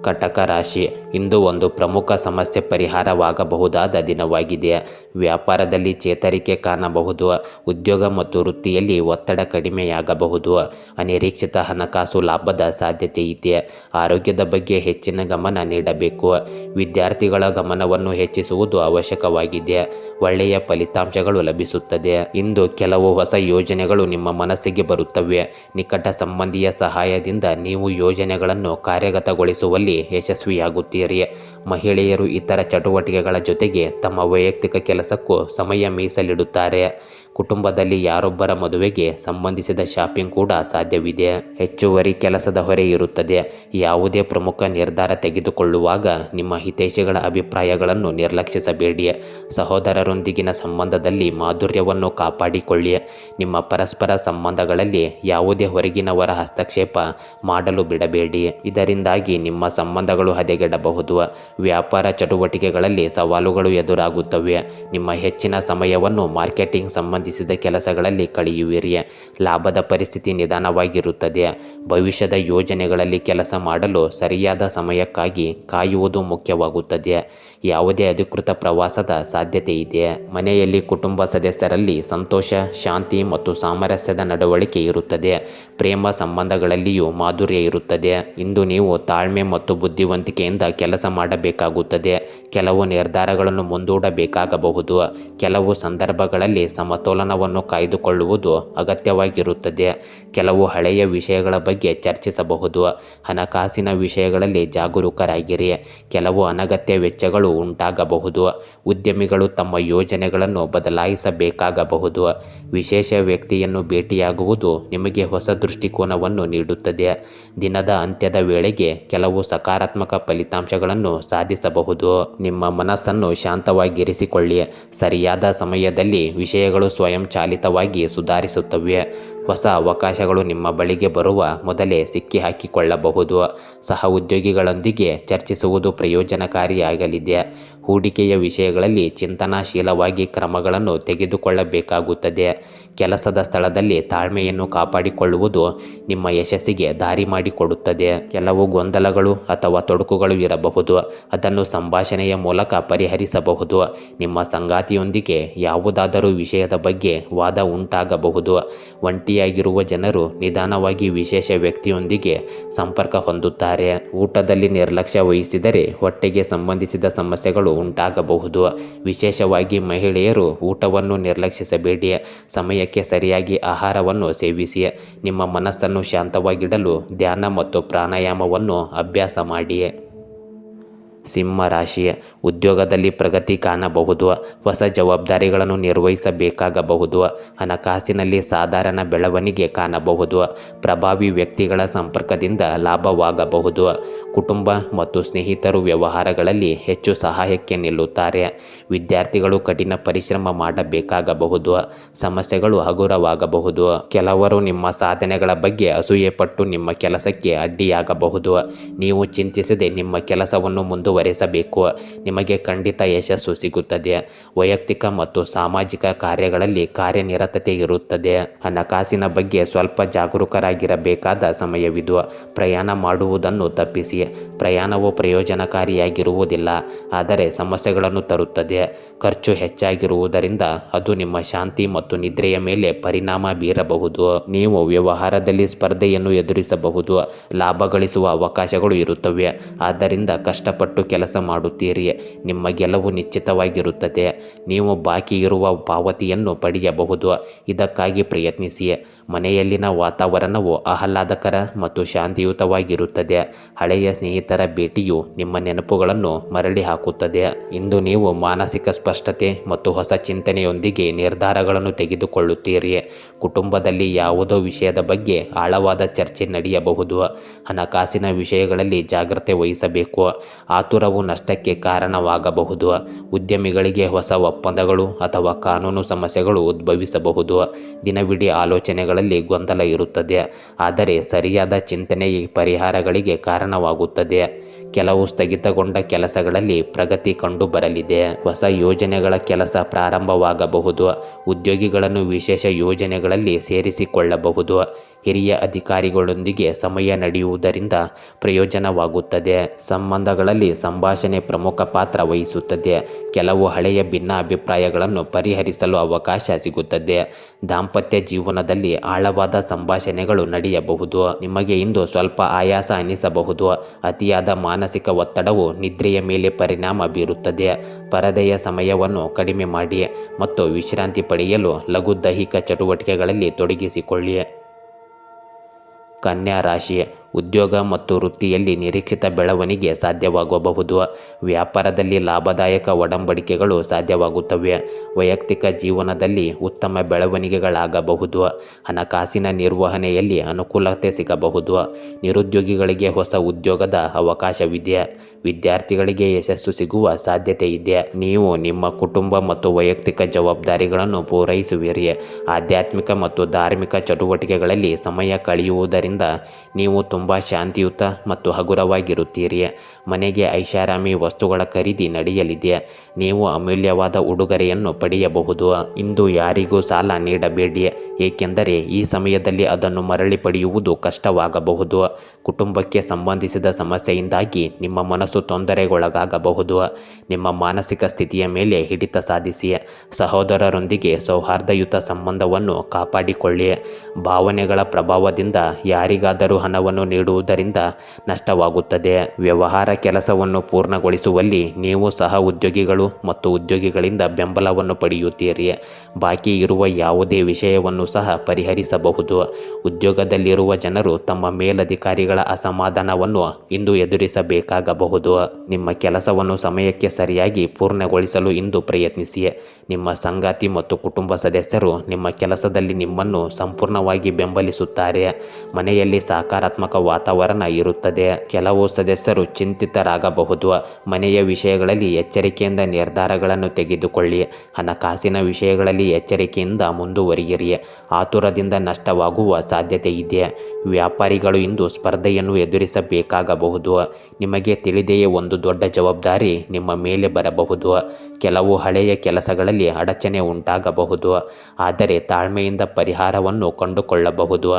ಕಟಕ ರಾಶಿ, ಇಂದು ಒಂದು ಪ್ರಮುಖ ಸಮಸ್ಯೆ ಪರಿಹಾರವಾಗಬಹುದಾದ ದಿನವಾಗಿದೆ. ವ್ಯಾಪಾರದಲ್ಲಿ ಚೇತರಿಕೆ ಕಾಣಬಹುದು. ಉದ್ಯೋಗ ಮತ್ತು ವೃತ್ತಿಯಲ್ಲಿ ಒತ್ತಡ ಕಡಿಮೆಯಾಗಬಹುದು. ಅನಿರೀಕ್ಷಿತ ಹಣಕಾಸು ಲಾಭದ ಸಾಧ್ಯತೆ ಇದೆ. ಆರೋಗ್ಯದ ಬಗ್ಗೆ ಹೆಚ್ಚಿನ ಗಮನ ನೀಡಬೇಕು. ವಿದ್ಯಾರ್ಥಿಗಳ ಗಮನವನ್ನು ಹೆಚ್ಚಿಸುವುದು ಅವಶ್ಯಕವಾಗಿದೆ. ಒಳ್ಳೆಯ ಫಲಿತಾಂಶಗಳು ಲಭಿಸುತ್ತದೆ. ಇಂದು ಕೆಲವು ಹೊಸ ಯೋಜನೆಗಳು ನಿಮ್ಮ ಮನಸ್ಸಿಗೆ ಬರುತ್ತವೆ. ನಿಕಟ ಸಂಬಂಧಿಯ ಸಹಾಯದಿಂದ ನೀವು ಯೋಜನೆಗಳನ್ನು ಕಾರ್ಯಗತಗೊಳಿಸುವಲ್ಲಿ ಯಶಸ್ವಿಯಾಗುತ್ತೀರಿ. ಮಹಿಳೆಯರು ಇತರ ಚಟುವಟಿಕೆಗಳ ಜೊತೆಗೆ ತಮ್ಮ ವೈಯಕ್ತಿಕ ಕೆಲಸಕ್ಕೂ ಸಮಯ ಮೀಸಲಿಡುತ್ತಾರೆ. ಕುಟುಂಬದಲ್ಲಿ ಯಾರೊಬ್ಬರ ಮದುವೆಗೆ ಸಂಬಂಧಿಸಿದ ಶಾಪಿಂಗ್ ಕೂಡ ಸಾಧ್ಯವಿದೆ. ಹೆಚ್ಚುವರಿ ಕೆಲಸದ ಹೊರೆ ಇರುತ್ತದೆ. ಯಾವುದೇ ಪ್ರಮುಖ ನಿರ್ಧಾರ ತೆಗೆದುಕೊಳ್ಳುವಾಗ ನಿಮ್ಮ ಹಿತೈಷಿಗಳ ಅಭಿಪ್ರಾಯಗಳನ್ನು ನಿರ್ಲಕ್ಷಿಸಬೇಡಿ. ಸಹೋದರರೊಂದಿಗಿನ ಸಂಬಂಧದಲ್ಲಿ ಮಾಧುರ್ಯವನ್ನು ಕಾಪಾಡಿಕೊಳ್ಳಿ. ನಿಮ್ಮ ಪರಸ್ಪರ ಸಂಬಂಧಗಳಲ್ಲಿ ಯಾವುದೇ ಹೊರಗಿನವರ ಹಸ್ತಕ್ಷೇಪ ಮಾಡಲು ಬಿಡಬೇಡಿ. ಇದರಿಂದಾಗಿ ನಿಮ್ಮ ಸಂಬಂಧಗಳು ಹದಗೆಡಬಹುದು. ಪಡೆಯಬಹುದು. ವ್ಯಾಪಾರ ಚಟುವಟಿಕೆಗಳಲ್ಲಿ ಸವಾಲುಗಳು ಎದುರಾಗುತ್ತವೆ. ನಿಮ್ಮ ಹೆಚ್ಚಿನ ಸಮಯವನ್ನು ಮಾರ್ಕೆಟಿಂಗ್ ಸಂಬಂಧಿಸಿದ ಕೆಲಸಗಳಲ್ಲಿ ಕಳೆಯುವಿರಿ. ಲಾಭದ ಪರಿಸ್ಥಿತಿ ನಿಧಾನವಾಗಿರುತ್ತದೆ. ಭವಿಷ್ಯದ ಯೋಜನೆಗಳಲ್ಲಿ ಕೆಲಸ ಮಾಡಲು ಸರಿಯಾದ ಸಮಯಕ್ಕಾಗಿ ಕಾಯುವುದು ಮುಖ್ಯವಾಗುತ್ತದೆ. ಯಾವುದೇ ಅಧಿಕೃತ ಪ್ರವಾಸದ ಸಾಧ್ಯತೆ ಇದೆ. ಮನೆಯಲ್ಲಿ ಕುಟುಂಬ ಸದಸ್ಯರಲ್ಲಿ ಸಂತೋಷ, ಶಾಂತಿ ಮತ್ತು ಸಾಮರಸ್ಯದ ನಡವಳಿಕೆ ಇರುತ್ತದೆ. ಪ್ರೇಮ ಸಂಬಂಧಗಳಲ್ಲಿಯೂ ಮಾಧುರ್ಯ ಇರುತ್ತದೆ. ಇಂದು ನೀವು ತಾಳ್ಮೆ ಮತ್ತು ಬುದ್ಧಿವಂತಿಕೆಯಿಂದ ಕೆಲಸ ಮಾಡಬೇಕಾಗುತ್ತದೆ. ಕೆಲವು ನಿರ್ಧಾರಗಳನ್ನು ಮುಂದೂಡಬೇಕಾಗಬಹುದು. ಕೆಲವು ಸಂದರ್ಭಗಳಲ್ಲಿ ಸಮತೋಲನವನ್ನು ಕಾಯ್ದುಕೊಳ್ಳುವುದು ಅಗತ್ಯವಾಗಿರುತ್ತದೆ. ಕೆಲವು ಹಳೆಯ ವಿಷಯಗಳ ಬಗ್ಗೆ ಚರ್ಚಿಸಬಹುದು. ಹಣಕಾಸಿನ ವಿಷಯಗಳಲ್ಲಿ ಜಾಗರೂಕರಾಗಿರಿ. ಕೆಲವು ಅನಗತ್ಯ ವೆಚ್ಚಗಳು ಉಂಟಾಗಬಹುದು. ಉದ್ಯಮಿಗಳು ತಮ್ಮ ಯೋಜನೆಗಳನ್ನು ಬದಲಾಯಿಸಬೇಕಾಗಬಹುದು. ವಿಶೇಷ ವ್ಯಕ್ತಿಯನ್ನು ಭೇಟಿಯಾಗುವುದು ನಿಮಗೆ ಹೊಸ ದೃಷ್ಟಿಕೋನವನ್ನು ನೀಡುತ್ತದೆ. ದಿನದ ಅಂತ್ಯದ ವೇಳೆಗೆ ಕೆಲವು ಸಕಾರಾತ್ಮಕ ಫಲಿತಾಂಶಗಳನ್ನು ಸಾಧಿಸಬಹುದು. ನಿಮ್ಮ ಮನಸ್ಸನ್ನು ಶಾಂತವಾಗಿರಿಸಿಕೊಳ್ಳಿ. ಸರಿಯಾದ ಸಮಯದಲ್ಲಿ ವಿಷಯಗಳು ಸ್ವಯಂಚಾಲಿತವಾಗಿ ಸುಧಾರಿಸುತ್ತವೆ. ಹೊಸ ಅವಕಾಶಗಳು ನಿಮ್ಮ ಬಳಿಗೆ ಬರುವ ಮೊದಲೇ ಸಿಕ್ಕಿಹಾಕಿಕೊಳ್ಳಬಹುದು. ಸಹ ಉದ್ಯೋಗಿಗಳೊಂದಿಗೆ ಚರ್ಚಿಸುವುದು ಪ್ರಯೋಜನಕಾರಿಯಾಗಲಿದೆ. ಹೂಡಿಕೆಯ ವಿಷಯಗಳಲ್ಲಿ ಚಿಂತನಾಶೀಲವಾಗಿ ಕ್ರಮಗಳನ್ನು ತೆಗೆದುಕೊಳ್ಳಬೇಕಾಗುತ್ತದೆ. ಕೆಲಸದ ಸ್ಥಳದಲ್ಲಿ ತಾಳ್ಮೆಯನ್ನು ಕಾಪಾಡಿಕೊಳ್ಳುವುದು ನಿಮ್ಮ ಯಶಸ್ಸಿಗೆ ದಾರಿ ಮಾಡಿಕೊಡುತ್ತದೆ. ಕೆಲವು ಗೊಂದಲಗಳು ಅಥವಾ ತೊಡಕುಗಳು ಇರಬಹುದು. ಅದನ್ನು ಸಂಭಾಷಣೆಯ ಮೂಲಕ ಪರಿಹರಿಸಬಹುದು. ನಿಮ್ಮ ಸಂಗಾತಿಯೊಂದಿಗೆ ಯಾವುದಾದರೂ ವಿಷಯದ ಬಗ್ಗೆ ವಾದ ಉಂಟಾಗಬಹುದು. ಒಂಟಿಯಾಗಿರುವ ಜನರು ನಿಧಾನವಾಗಿ ವಿಶೇಷ ವ್ಯಕ್ತಿಯೊಂದಿಗೆ ಸಂಪರ್ಕ ಹೊಂದುತ್ತಾರೆ. ಊಟದಲ್ಲಿ ನಿರ್ಲಕ್ಷ್ಯ ವಹಿಸಿದರೆ ಹೊಟ್ಟೆಗೆ ಸಂಬಂಧಿಸಿದ ಸಮಸ್ಯೆಗಳು ಉಂಟಾಗಬಹುದು. ವಿಶೇಷವಾಗಿ ಮಹಿಳೆಯರು ಊಟವನ್ನು ನಿರ್ಲಕ್ಷಿಸಬೇಡಿ. ಸಮಯಕ್ಕೆ ಸರಿಯಾಗಿ ಆಹಾರವನ್ನು ಸೇವಿಸಿ. ನಿಮ್ಮ ಮನಸ್ಸನ್ನು ಶಾಂತವಾಗಿಡಲು ಧ್ಯಾನ ಮತ್ತು ಪ್ರಾಣಾಯಾಮವನ್ನು ಅಭ್ಯಾಸ ಮಾಡಿ. ಸಿಂಹ ರಾಶಿ, ಉದ್ಯೋಗದಲ್ಲಿ ಪ್ರಗತಿ ಕಾಣಬಹುದು. ಹೊಸ ಜವಾಬ್ದಾರಿಗಳನ್ನು ನಿರ್ವಹಿಸಬೇಕಾಗಬಹುದು. ಹಣಕಾಸಿನಲ್ಲಿ ಸಾಧಾರಣ ಬೆಳವಣಿಗೆ ಕಾಣಬಹುದು. ಪ್ರಭಾವಿ ವ್ಯಕ್ತಿಗಳ ಸಂಪರ್ಕದಿಂದ ಲಾಭವಾಗಬಹುದು. ಕುಟುಂಬ ಮತ್ತು ಸ್ನೇಹಿತರು ವ್ಯವಹಾರಗಳಲ್ಲಿ ಹೆಚ್ಚು ಸಹಾಯಕ್ಕೆ ನಿಲ್ಲುತ್ತಾರೆ. ವಿದ್ಯಾರ್ಥಿಗಳು ಕಠಿಣ ಪರಿಶ್ರಮ ಮಾಡಬೇಕಾಗಬಹುದು. ಸಮಸ್ಯೆಗಳು ಹಗುರವಾಗಬಹುದು. ಕೆಲವರು ನಿಮ್ಮ ಸಾಧನೆಗಳ ಬಗ್ಗೆ ಅಸೂಯೆಪಟ್ಟು ನಿಮ್ಮ ಕೆಲಸಕ್ಕೆ ಅಡ್ಡಿಯಾಗಬಹುದು. ನೀವು ಚಿಂತಿಸದೆ ನಿಮ್ಮ ಕೆಲಸವನ್ನು ಮುಂದುವರೆಸಬೇಕು. ನಿಮಗೆ ಖಂಡಿತ ಯಶಸ್ಸು ಸಿಗುತ್ತದೆ. ವೈಯಕ್ತಿಕ ಮತ್ತು ಸಾಮಾಜಿಕ ಕಾರ್ಯಗಳಲ್ಲಿ ಕಾರ್ಯನಿರತತೆ ಇರುತ್ತದೆ. ಹಣಕಾಸಿನ ಬಗ್ಗೆ ಸ್ವಲ್ಪ ಜಾಗರೂಕರಾಗಿರಬೇಕಾದ ಸಮಯವಿದು. ಪ್ರಯಾಣ ಮಾಡುವುದನ್ನು ತಪ್ಪಿಸಿ. ಪ್ರಯಾಣವು ಪ್ರಯೋಜನಕಾರಿಯಾಗಿರುವುದಿಲ್ಲ, ಆದರೆ ಸಮಸ್ಯೆಗಳನ್ನು ತರುತ್ತದೆ. ಖರ್ಚು ಹೆಚ್ಚಾಗಿರುವುದರಿಂದ ಅದು ನಿಮ್ಮ ಶಾಂತಿ ಮತ್ತು ನಿದ್ರೆಯ ಮೇಲೆ ಪರಿಣಾಮ ಬೀರಬಹುದು. ನೀವು ವ್ಯವಹಾರದಲ್ಲಿ ಸ್ಪರ್ಧೆಯನ್ನು ಎದುರಿಸಬಹುದು. ಲಾಭ ಗಳಿಸುವ ಅವಕಾಶಗಳು ಇರುತ್ತವೆ, ಆದ್ದರಿಂದ ಕಷ್ಟಪಟ್ಟು ಕೆಲಸ ಮಾಡುತ್ತೀರಿ. ನಿಮ್ಮ ಗೆಲುವು ನಿಶ್ಚಿತವಾಗಿರುತ್ತದೆ. ನೀವು ಬಾಕಿ ಇರುವ ಪಾವತಿಯನ್ನು ಪಡೆಯಬಹುದು. ಇದಕ್ಕಾಗಿ ಪ್ರಯತ್ನಿಸಿ. ಮನೆಯಲ್ಲಿನ ವಾತಾವರಣವು ಆಹ್ಲಾದಕರ ಮತ್ತು ಶಾಂತಿಯುತವಾಗಿರುತ್ತದೆ. ಹಳೆಯ ಸ್ನೇಹಿತರ ಭೇಟಿಯು ನಿಮ್ಮ ನೆನಪುಗಳನ್ನು ಮರಳಿ ಹಾಕುತ್ತದೆ. ಇಂದು ನೀವು ಮಾನಸಿಕ ಸ್ಪಷ್ಟತೆ ಮತ್ತು ಹೊಸ ಚಿಂತನೆಯೊಂದಿಗೆ ನಿರ್ಧಾರಗಳನ್ನು ತೆಗೆದುಕೊಳ್ಳುತ್ತೀರಿ. ಕುಟುಂಬದಲ್ಲಿ ಯಾವುದೋ ವಿಷಯದ ಬಗ್ಗೆ ಆಳವಾದ ಚರ್ಚೆ ನಡೆಯಬಹುದು. ಹಣಕಾಸಿನ ವಿಷಯಗಳಲ್ಲಿ ಜಾಗ್ರತೆ ವಹಿಸಬೇಕು. ಆತುರವು ನಷ್ಟಕ್ಕೆ ಕಾರಣವಾಗಬಹುದು. ಉದ್ಯಮಿಗಳಿಗೆ ಹೊಸ ಒಪ್ಪಂದಗಳು ಅಥವಾ ಕಾನೂನು ಸಮಸ್ಯೆಗಳು ಉದ್ಭವಿಸಬಹುದು. ದಿನವಿಡೀ ಆಲೋಚನೆಗಳಲ್ಲಿ ಗೊಂದಲ ಇರುತ್ತದೆ, ಆದರೆ ಸರಿಯಾದ ಚಿಂತನೆ ಈ ಪರಿಹಾರಗಳಿಗೆ ಕಾರಣವಾಗುತ್ತದೆ. ಕೆಲವು ಸ್ಥಗಿತಗೊಂಡ ಕೆಲಸಗಳಲ್ಲಿ ಪ್ರಗತಿ ಕಂಡುಬರಲಿದೆ. ಹೊಸ ಯೋಜನೆಗಳ ಕೆಲಸ ಪ್ರಾರಂಭವಾಗಬಹುದು. ಉದ್ಯೋಗಿಗಳನ್ನು ವಿಶೇಷ ಯೋಜನೆಗಳಲ್ಲಿ ಸೇರಿಸಿಕೊಳ್ಳಬಹುದು. ಹಿರಿಯ ಅಧಿಕಾರಿಗಳೊಂದಿಗೆ ಸಮಯ ನಡೆಯುವುದರಿಂದ ಪ್ರಯೋಜನವಾಗುತ್ತದೆ. ಸಂಬಂಧಗಳಲ್ಲಿ ಸಂಭಾಷಣೆ ಪ್ರಮುಖ ಪಾತ್ರ ವಹಿಸುತ್ತದೆ. ಕೆಲವು ಹಳೆಯ ಭಿನ್ನಾಭಿಪ್ರಾಯಗಳನ್ನು ಪರಿಹರಿಸಲು ಅವಕಾಶ ಸಿಗುತ್ತದೆ. ದಾಂಪತ್ಯ ಜೀವನದಲ್ಲಿ ಆಳವಾದ ಸಂಭಾಷಣೆಗಳು ನಡೆಯಬಹುದು. ನಿಮಗೆ ಇಂದು ಸ್ವಲ್ಪ ಆಯಾಸ ಅನಿಸಬಹುದು. ಅತಿಯಾದ ಮಾನಸಿಕ ಒತ್ತಡವು ನಿದ್ರೆಯ ಮೇಲೆ ಪರಿಣಾಮ ಬೀರುತ್ತದೆ. ಪರದೆಯ ಸಮಯವನ್ನು ಕಡಿಮೆ ಮಾಡಿ ಮತ್ತು ವಿಶ್ರಾಂತಿ ಪಡೆಯಲು ಲಘು ದೈಹಿಕ ಚಟುವಟಿಕೆಗಳಲ್ಲಿ ತೊಡಗಿಸಿಕೊಳ್ಳಿ. ಕನ್ಯಾ ರಾಶಿ, ಉದ್ಯೋಗ ಮತ್ತು ವೃತ್ತಿಯಲ್ಲಿ ನಿರೀಕ್ಷಿತ ಬೆಳವಣಿಗೆ ಸಾಧ್ಯವಾಗಬಹುದು. ವ್ಯಾಪಾರದಲ್ಲಿ ಲಾಭದಾಯಕ ಒಡಂಬಡಿಕೆಗಳು ಸಾಧ್ಯವಾಗುತ್ತವೆ. ವೈಯಕ್ತಿಕ ಜೀವನದಲ್ಲಿ ಉತ್ತಮ ಬೆಳವಣಿಗೆಗಳಾಗಬಹುದು. ಹಣಕಾಸಿನ ನಿರ್ವಹಣೆಯಲ್ಲಿ ಅನುಕೂಲತೆ ಸಿಗಬಹುದು. ನಿರುದ್ಯೋಗಿಗಳಿಗೆ ಹೊಸ ಉದ್ಯೋಗದ ಅವಕಾಶವಿದೆ. ವಿದ್ಯಾರ್ಥಿಗಳಿಗೆ ಯಶಸ್ಸು ಸಿಗುವ ಸಾಧ್ಯತೆ ಇದೆ. ನೀವು ನಿಮ್ಮ ಕುಟುಂಬ ಮತ್ತು ವೈಯಕ್ತಿಕ ಜವಾಬ್ದಾರಿಗಳನ್ನು ಪೂರೈಸುವಿರಿ. ಆಧ್ಯಾತ್ಮಿಕ ಮತ್ತು ಧಾರ್ಮಿಕ ಚಟುವಟಿಕೆಗಳಲ್ಲಿ ಸಮಯ ಕಳೆಯುವುದರಿಂದ ನೀವು ತುಂಬ ಶಾಂತಿಯುತ ಮತ್ತು ಹಗುರವಾಗಿರುತ್ತೀರಿ. ಮನೆಗೆ ಐಷಾರಾಮಿ ವಸ್ತುಗಳ ಖರೀದಿ ನಡೆಯಲಿದೆ. ನೀವು ಅಮೂಲ್ಯವಾದ ಉಡುಗೊರೆಯನ್ನು ಪಡೆಯಬಹುದು. ಇಂದು ಯಾರಿಗೂ ಸಾಲ ನೀಡಬೇಡಿ, ಏಕೆಂದರೆ ಈ ಸಮಯದಲ್ಲಿ ಅದನ್ನು ಮರಳಿ ಪಡೆಯುವುದು ಕಷ್ಟವಾಗಬಹುದು. ಕುಟುಂಬಕ್ಕೆ ಸಂಬಂಧಿಸಿದ ಸಮಸ್ಯೆಯಿಂದಾಗಿ ನಿಮ್ಮ ಮನಸ್ಸು ತೊಂದರೆಗೊಳಗಾಗಬಹುದು. ನಿಮ್ಮ ಮಾನಸಿಕ ಸ್ಥಿತಿಯ ಮೇಲೆ ಹಿಡಿತ ಸಾಧಿಸಿ. ಸಹೋದರರೊಂದಿಗೆ ಸೌಹಾರ್ದಯುತ ಸಂಬಂಧವನ್ನು ಕಾಪಾಡಿಕೊಳ್ಳಿ. ಭಾವನೆಗಳ ಪ್ರಭಾವದಿಂದ ಯಾರಿಗಾದರೂ ಹಣವನ್ನು ನೀಡುವುದರಿಂದ ನಷ್ಟವಾಗುತ್ತದೆ. ವ್ಯವಹಾರ ಕೆಲಸವನ್ನು ಪೂರ್ಣಗೊಳಿಸುವಲ್ಲಿ ನೀವು ಸಹ ಉದ್ಯೋಗಿಗಳು ಮತ್ತು ಉದ್ಯೋಗಿಗಳಿಂದ ಬೆಂಬಲವನ್ನು ಪಡೆಯುತ್ತೀರಿ. ಬಾಕಿ ಇರುವ ಯಾವುದೇ ವಿಷಯವನ್ನು ಸಹ ಪರಿಹರಿಸಬಹುದು. ಉದ್ಯೋಗದಲ್ಲಿರುವ ಜನರು ತಮ್ಮ ಮೇಲಧಿಕಾರಿಗಳ ಅಸಮಾಧಾನವನ್ನು ಇಂದು ಎದುರಿಸಬೇಕಾಗಬಹುದು. ನಿಮ್ಮ ಕೆಲಸವನ್ನು ಸಮಯಕ್ಕೆ ಸರಿಯಾಗಿ ಪೂರ್ಣಗೊಳಿಸಲು ಇಂದು ಪ್ರಯತ್ನಿಸಿ. ನಿಮ್ಮ ಸಂಗಾತಿ ಮತ್ತು ಕುಟುಂಬ ಸದಸ್ಯರು ನಿಮ್ಮ ಕೆಲಸದಲ್ಲಿ ನಿಮ್ಮನ್ನು ಸಂಪೂರ್ಣವಾಗಿ ಬೆಂಬಲಿಸುತ್ತಾರೆ. ಮನೆಯಲ್ಲಿ ಸಕಾರಾತ್ಮಕ ವಾತಾವರಣ ಇರುತ್ತದೆ. ಕೆಲವು ಸದಸ್ಯರು ಚಿಂತಿತರಾಗಬಹುದು. ಮನೆಯ ವಿಷಯಗಳಲ್ಲಿ ಎಚ್ಚರಿಕೆಯಿಂದ ನಿರ್ಧಾರಗಳನ್ನು ತೆಗೆದುಕೊಳ್ಳಿ. ಹಣಕಾಸಿನ ವಿಷಯಗಳಲ್ಲಿ ಎಚ್ಚರಿಕೆಯಿಂದ ಮುಂದುವರಿಯಿರಿ. ಆತುರದಿಂದ ನಷ್ಟವಾಗುವ ಸಾಧ್ಯತೆ ಇದೆ. ವ್ಯಾಪಾರಿಗಳು ಇಂದು ಸ್ಪರ್ಧೆಯನ್ನು ಎದುರಿಸಬೇಕಾಗಬಹುದು. ನಿಮಗೆ ತಿಳಿದೆಯೇ ಒಂದು ದೊಡ್ಡ ಜವಾಬ್ದಾರಿ ನಿಮ್ಮ ಮೇಲೆ ಬರಬಹುದು. ಕೆಲವು ಹಳೆಯ ಕೆಲಸಗಳಲ್ಲಿ ಅಡಚಣೆ ಉಂಟಾಗಬಹುದು, ಆದರೆ ತಾಳ್ಮೆಯಿಂದ ಪರಿಹಾರವನ್ನು ಕಂಡುಕೊಳ್ಳಬಹುದು.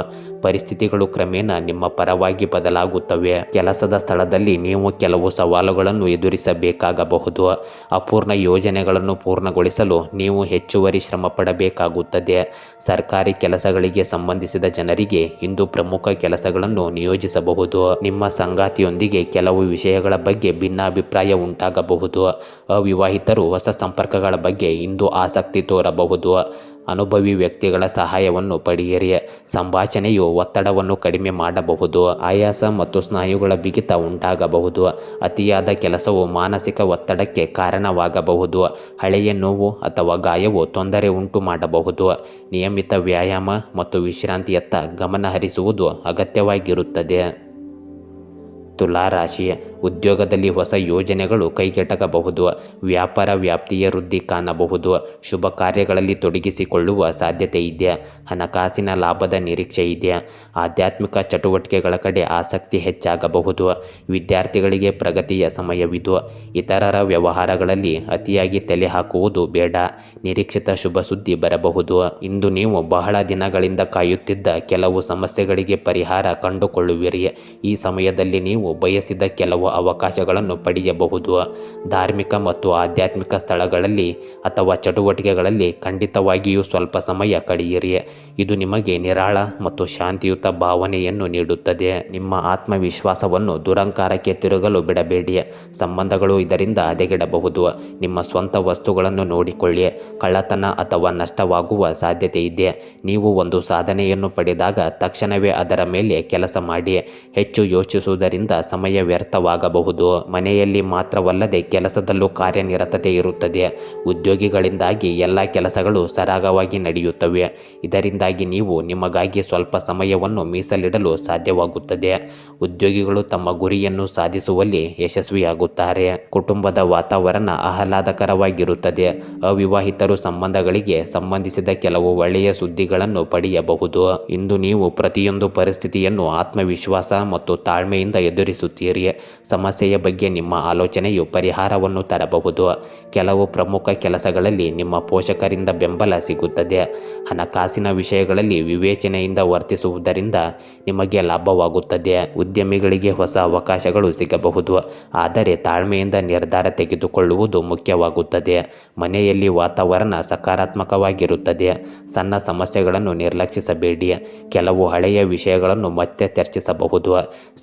ಪರಿಸ್ಥಿತಿಗಳು ಕ್ರಮೇಣ ನಿಮ್ಮ ಪರವಾಗಿ ಬದಲಾಗುತ್ತವೆ. ಕೆಲಸದ ಸ್ಥಳದಲ್ಲಿ ನೀವು ಕೆಲವು ಸವಾಲುಗಳನ್ನು ಎದುರಿಸಬೇಕಾಗಬಹುದು. ಅಪೂರ್ಣ ಯೋಜನೆಗಳನ್ನು ಪೂರ್ಣಗೊಳಿಸಲು ನೀವು ಹೆಚ್ಚುವರಿ ಶ್ರಮ ಪಡಬೇಕಾಗುತ್ತದೆ. ಸರ್ಕಾರಿ ಕೆಲಸಗಳಿಗೆ ಸಂಬಂಧಿಸಿದ ಜನರಿಗೆ ಇಂದು ಪ್ರಮುಖ ಕೆಲಸಗಳನ್ನು ನಿಯೋಜಿಸಬಹುದು. ನಿಮ್ಮ ಸಂಗಾತಿಯೊಂದಿಗೆ ಕೆಲವು ವಿಷಯಗಳ ಬಗ್ಗೆ ಭಿನ್ನಾಭಿಪ್ರಾಯ ಉಂಟಾಗಬಹುದು. ಅವಿವಾಹಿತರು ಹೊಸ ಸಂಪರ್ಕಗಳ ಬಗ್ಗೆ ಇಂದು ಆಸಕ್ತಿ ತೋರಬಹುದು. ಅನುಭವಿ ವ್ಯಕ್ತಿಗಳ ಸಹಾಯವನ್ನು ಪಡೆಯಿರಿ. ಸಂಭಾಷಣೆಯು ಒತ್ತಡವನ್ನು ಕಡಿಮೆ ಮಾಡಬಹುದು. ಆಯಾಸ ಮತ್ತು ಸ್ನಾಯುಗಳ ಬಿಗಿತ ಉಂಟಾಗಬಹುದು. ಅತಿಯಾದ ಕೆಲಸವು ಮಾನಸಿಕ ಒತ್ತಡಕ್ಕೆ ಕಾರಣವಾಗಬಹುದು. ಹಳೆಯ ನೋವು ಅಥವಾ ಗಾಯವು ತೊಂದರೆ ಉಂಟು ಮಾಡಬಹುದು. ನಿಯಮಿತ ವ್ಯಾಯಾಮ ಮತ್ತು ವಿಶ್ರಾಂತಿಯತ್ತ ಗಮನ ಹರಿಸುವುದು ಅಗತ್ಯವಾಗಿರುತ್ತದೆ. ತುಲಾ ರಾಶಿ, ಉದ್ಯೋಗದಲ್ಲಿ ಹೊಸ ಯೋಜನೆಗಳು ಕೈಗೆಟಕಬಹುದು. ವ್ಯಾಪಾರ ವ್ಯಾಪ್ತಿಯ ವೃದ್ಧಿ ಕಾಣಬಹುದು. ಶುಭ ಕಾರ್ಯಗಳಲ್ಲಿ ತೊಡಗಿಸಿಕೊಳ್ಳುವ ಸಾಧ್ಯತೆ ಇದೆ. ಹಣಕಾಸಿನ ಲಾಭದ ನಿರೀಕ್ಷೆ ಇದೆ. ಆಧ್ಯಾತ್ಮಿಕ ಚಟುವಟಿಕೆಗಳ ಕಡೆ ಆಸಕ್ತಿ ಹೆಚ್ಚಾಗಬಹುದು. ವಿದ್ಯಾರ್ಥಿಗಳಿಗೆ ಪ್ರಗತಿಯ ಸಮಯವಿದು. ಇತರರ ವ್ಯವಹಾರಗಳಲ್ಲಿ ಅತಿಯಾಗಿ ತಲೆ ಹಾಕುವುದು ಬೇಡ. ನಿರೀಕ್ಷಿತ ಶುಭ ಸುದ್ದಿ ಬರಬಹುದು. ಇಂದು ನೀವು ಬಹಳ ದಿನಗಳಿಂದ ಕಾಯುತ್ತಿದ್ದ ಕೆಲವು ಸಮಸ್ಯೆಗಳಿಗೆ ಪರಿಹಾರ ಕಂಡುಕೊಳ್ಳುವಿರಿ. ಈ ಸಮಯದಲ್ಲಿ ನೀವು ಬಯಸಿದ ಕೆಲವು ಅವಕಾಶಗಳನ್ನು ಪಡೆಯಬಹುದು. ಧಾರ್ಮಿಕ ಮತ್ತು ಆಧ್ಯಾತ್ಮಿಕ ಸ್ಥಳಗಳಲ್ಲಿ ಅಥವಾ ಚಟುವಟಿಕೆಗಳಲ್ಲಿ ಖಂಡಿತವಾಗಿಯೂ ಸ್ವಲ್ಪ ಸಮಯ ಕಳೆಯಿರಿ. ಇದು ನಿಮಗೆ ನಿರಾಳ ಮತ್ತು ಶಾಂತಿಯುತ ಭಾವನೆಯನ್ನು ನೀಡುತ್ತದೆ. ನಿಮ್ಮ ಆತ್ಮವಿಶ್ವಾಸವನ್ನು ದುರಂಕಾರಕ್ಕೆ ತಿರುಗಲು ಬಿಡಬೇಡಿ. ಸಂಬಂಧಗಳು ಇದರಿಂದ ಹದಗೆಡಬಹುದು. ನಿಮ್ಮ ಸ್ವಂತ ವಸ್ತುಗಳನ್ನು ನೋಡಿಕೊಳ್ಳಿ. ಕಳ್ಳತನ ಅಥವಾ ನಷ್ಟವಾಗುವ ಸಾಧ್ಯತೆ ಇದೆ. ನೀವು ಒಂದು ಸಾಧನೆಯನ್ನು ಪಡೆದಾಗ ತಕ್ಷಣವೇ ಅದರ ಮೇಲೆ ಕೆಲಸ ಮಾಡಿ. ಹೆಚ್ಚು ಯೋಚಿಸುವುದರಿಂದ ಸಮಯ ವ್ಯರ್ಥವಾಗಬಹುದು. ಮನೆಯಲ್ಲಿ ಮಾತ್ರವಲ್ಲದೆ ಕೆಲಸದಲ್ಲೂ ಕಾರ್ಯನಿರತತೆ ಇರುತ್ತದೆ. ಉದ್ಯೋಗಿಗಳಿಂದಾಗಿ ಎಲ್ಲ ಕೆಲಸಗಳು ಸರಾಗವಾಗಿ ನಡೆಯುತ್ತವೆ. ಇದರಿಂದಾಗಿ ನೀವು ನಿಮಗಾಗಿ ಸ್ವಲ್ಪ ಸಮಯವನ್ನು ಮೀಸಲಿಡಲು ಸಾಧ್ಯವಾಗುತ್ತದೆ. ಉದ್ಯೋಗಿಗಳು ತಮ್ಮ ಗುರಿಯನ್ನು ಸಾಧಿಸುವಲ್ಲಿ ಯಶಸ್ವಿಯಾಗುತ್ತಾರೆ. ಕುಟುಂಬದ ವಾತಾವರಣ ಆಹ್ಲಾದಕರವಾಗಿರುತ್ತದೆ. ಅವಿವಾಹಿತರು ಸಂಬಂಧಗಳಿಗೆ ಸಂಬಂಧಿಸಿದ ಕೆಲವು ಒಳ್ಳೆಯ ಸುದ್ದಿಗಳನ್ನು ಪಡೆಯಬಹುದು. ಇಂದು ನೀವು ಪ್ರತಿಯೊಂದು ಪರಿಸ್ಥಿತಿಯನ್ನು ಆತ್ಮವಿಶ್ವಾಸ ಮತ್ತು ತಾಳ್ಮೆಯಿಂದ ಎದುರಿಸುತ್ತೀರಿ. ಸಮಸ್ಯೆಯ ಬಗ್ಗೆ ನಿಮ್ಮ ಆಲೋಚನೆಯು ಪರಿಹಾರವನ್ನು ತರಬಹುದು. ಕೆಲವು ಪ್ರಮುಖ ಕೆಲಸಗಳಲ್ಲಿ ನಿಮ್ಮ ಪೋಷಕರಿಂದ ಬೆಂಬಲ ಸಿಗುತ್ತದೆ. ಹಣಕಾಸಿನ ವಿಷಯಗಳಲ್ಲಿ ವಿವೇಚನೆಯಿಂದ ವರ್ತಿಸುವುದರಿಂದ ನಿಮಗೆ ಲಾಭವಾಗುತ್ತದೆ. ಉದ್ಯಮಿಗಳಿಗೆ ಹೊಸ ಅವಕಾಶಗಳು ಸಿಗಬಹುದು, ಆದರೆ ತಾಳ್ಮೆಯಿಂದ ನಿರ್ಧಾರ ತೆಗೆದುಕೊಳ್ಳುವುದು ಮುಖ್ಯವಾಗುತ್ತದೆ. ಮನೆಯಲ್ಲಿ ವಾತಾವರಣ ಸಕಾರಾತ್ಮಕವಾಗಿರುತ್ತದೆ. ಸಣ್ಣ ಸಮಸ್ಯೆಗಳನ್ನು ನಿರ್ಲಕ್ಷಿಸಬೇಡಿ. ಕೆಲವು ಹಳೆಯ ವಿಷಯಗಳನ್ನು ಮತ್ತೆ ಚರ್ಚಿಸಬಹುದು.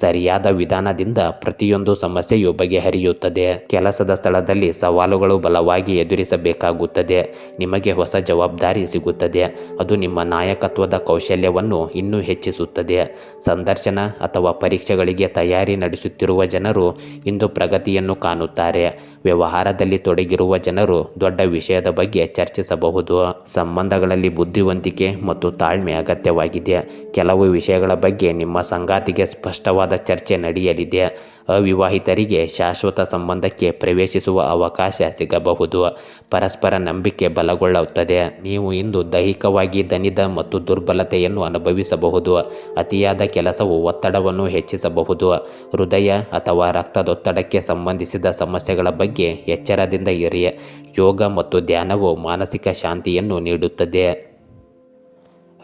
ಸರಿಯಾದ ವಿಧಾನದಿಂದ ಪ್ರತಿಯೊಂದು ಸಮಸ್ಯೆಯು ಬಗೆಹರಿಯುತ್ತದೆ. ಕೆಲಸದ ಸ್ಥಳದಲ್ಲಿ ಸವಾಲುಗಳು ಬಲವಾಗಿ ಎದುರಿಸಬೇಕಾಗುತ್ತದೆ. ನಿಮಗೆ ಹೊಸ ಜವಾಬ್ದಾರಿ ಸಿಗುತ್ತದೆ. ಅದು ನಿಮ್ಮ ನಾಯಕತ್ವದ ಕೌಶಲ್ಯವನ್ನು ಇನ್ನೂ ಹೆಚ್ಚಿಸುತ್ತದೆ. ಸಂದರ್ಶನ ಅಥವಾ ಪರೀಕ್ಷೆಗಳಿಗೆ ತಯಾರಿ ನಡೆಸುತ್ತಿರುವ ಜನರು ಇಂದು ಪ್ರಗತಿಯನ್ನು ಕಾಣುತ್ತಾರೆ. ವ್ಯವಹಾರದಲ್ಲಿ ತೊಡಗಿರುವ ಜನರು ದೊಡ್ಡ ವಿಷಯದ ಬಗ್ಗೆ ಚರ್ಚಿಸಬಹುದು. ಸಂಬಂಧಗಳಲ್ಲಿ ಬುದ್ಧಿವಂತಿಕೆ ಮತ್ತು ತಾಳ್ಮೆ ಅಗತ್ಯವಾಗಿದೆ. ಕೆಲವು ವಿಷಯಗಳ ಬಗ್ಗೆ ನಿಮ್ಮ ಸಂಗಾತಿಗೆ ಸ್ಪಷ್ಟವಾದ ಚರ್ಚೆ ನಡೆಯಲಿದೆ. ಅವಿವಾಹಿತರಿಗೆ ಶಾಶ್ವತ ಸಂಬಂಧಕ್ಕೆ ಪ್ರವೇಶಿಸುವ ಅವಕಾಶ ಸಿಗಬಹುದು. ಪರಸ್ಪರ ನಂಬಿಕೆ ಬಲಗೊಳ್ಳುತ್ತದೆ. ನೀವು ಇಂದು ದೈಹಿಕವಾಗಿ ದಣಿದ ಮತ್ತು ದುರ್ಬಲತೆಯನ್ನು ಅನುಭವಿಸಬಹುದು. ಅತಿಯಾದ ಕೆಲಸವು ಒತ್ತಡವನ್ನು ಹೆಚ್ಚಿಸಬಹುದು. ಹೃದಯ ಅಥವಾ ರಕ್ತದೊತ್ತಡಕ್ಕೆ ಸಂಬಂಧಿಸಿದ ಸಮಸ್ಯೆಗಳ ಬಗ್ಗೆ ಎಚ್ಚರದಿಂದ ಇರಿ. ಯೋಗ ಮತ್ತು ಧ್ಯಾನವು ಮಾನಸಿಕ ಶಾಂತಿಯನ್ನು ನೀಡುತ್ತದೆ.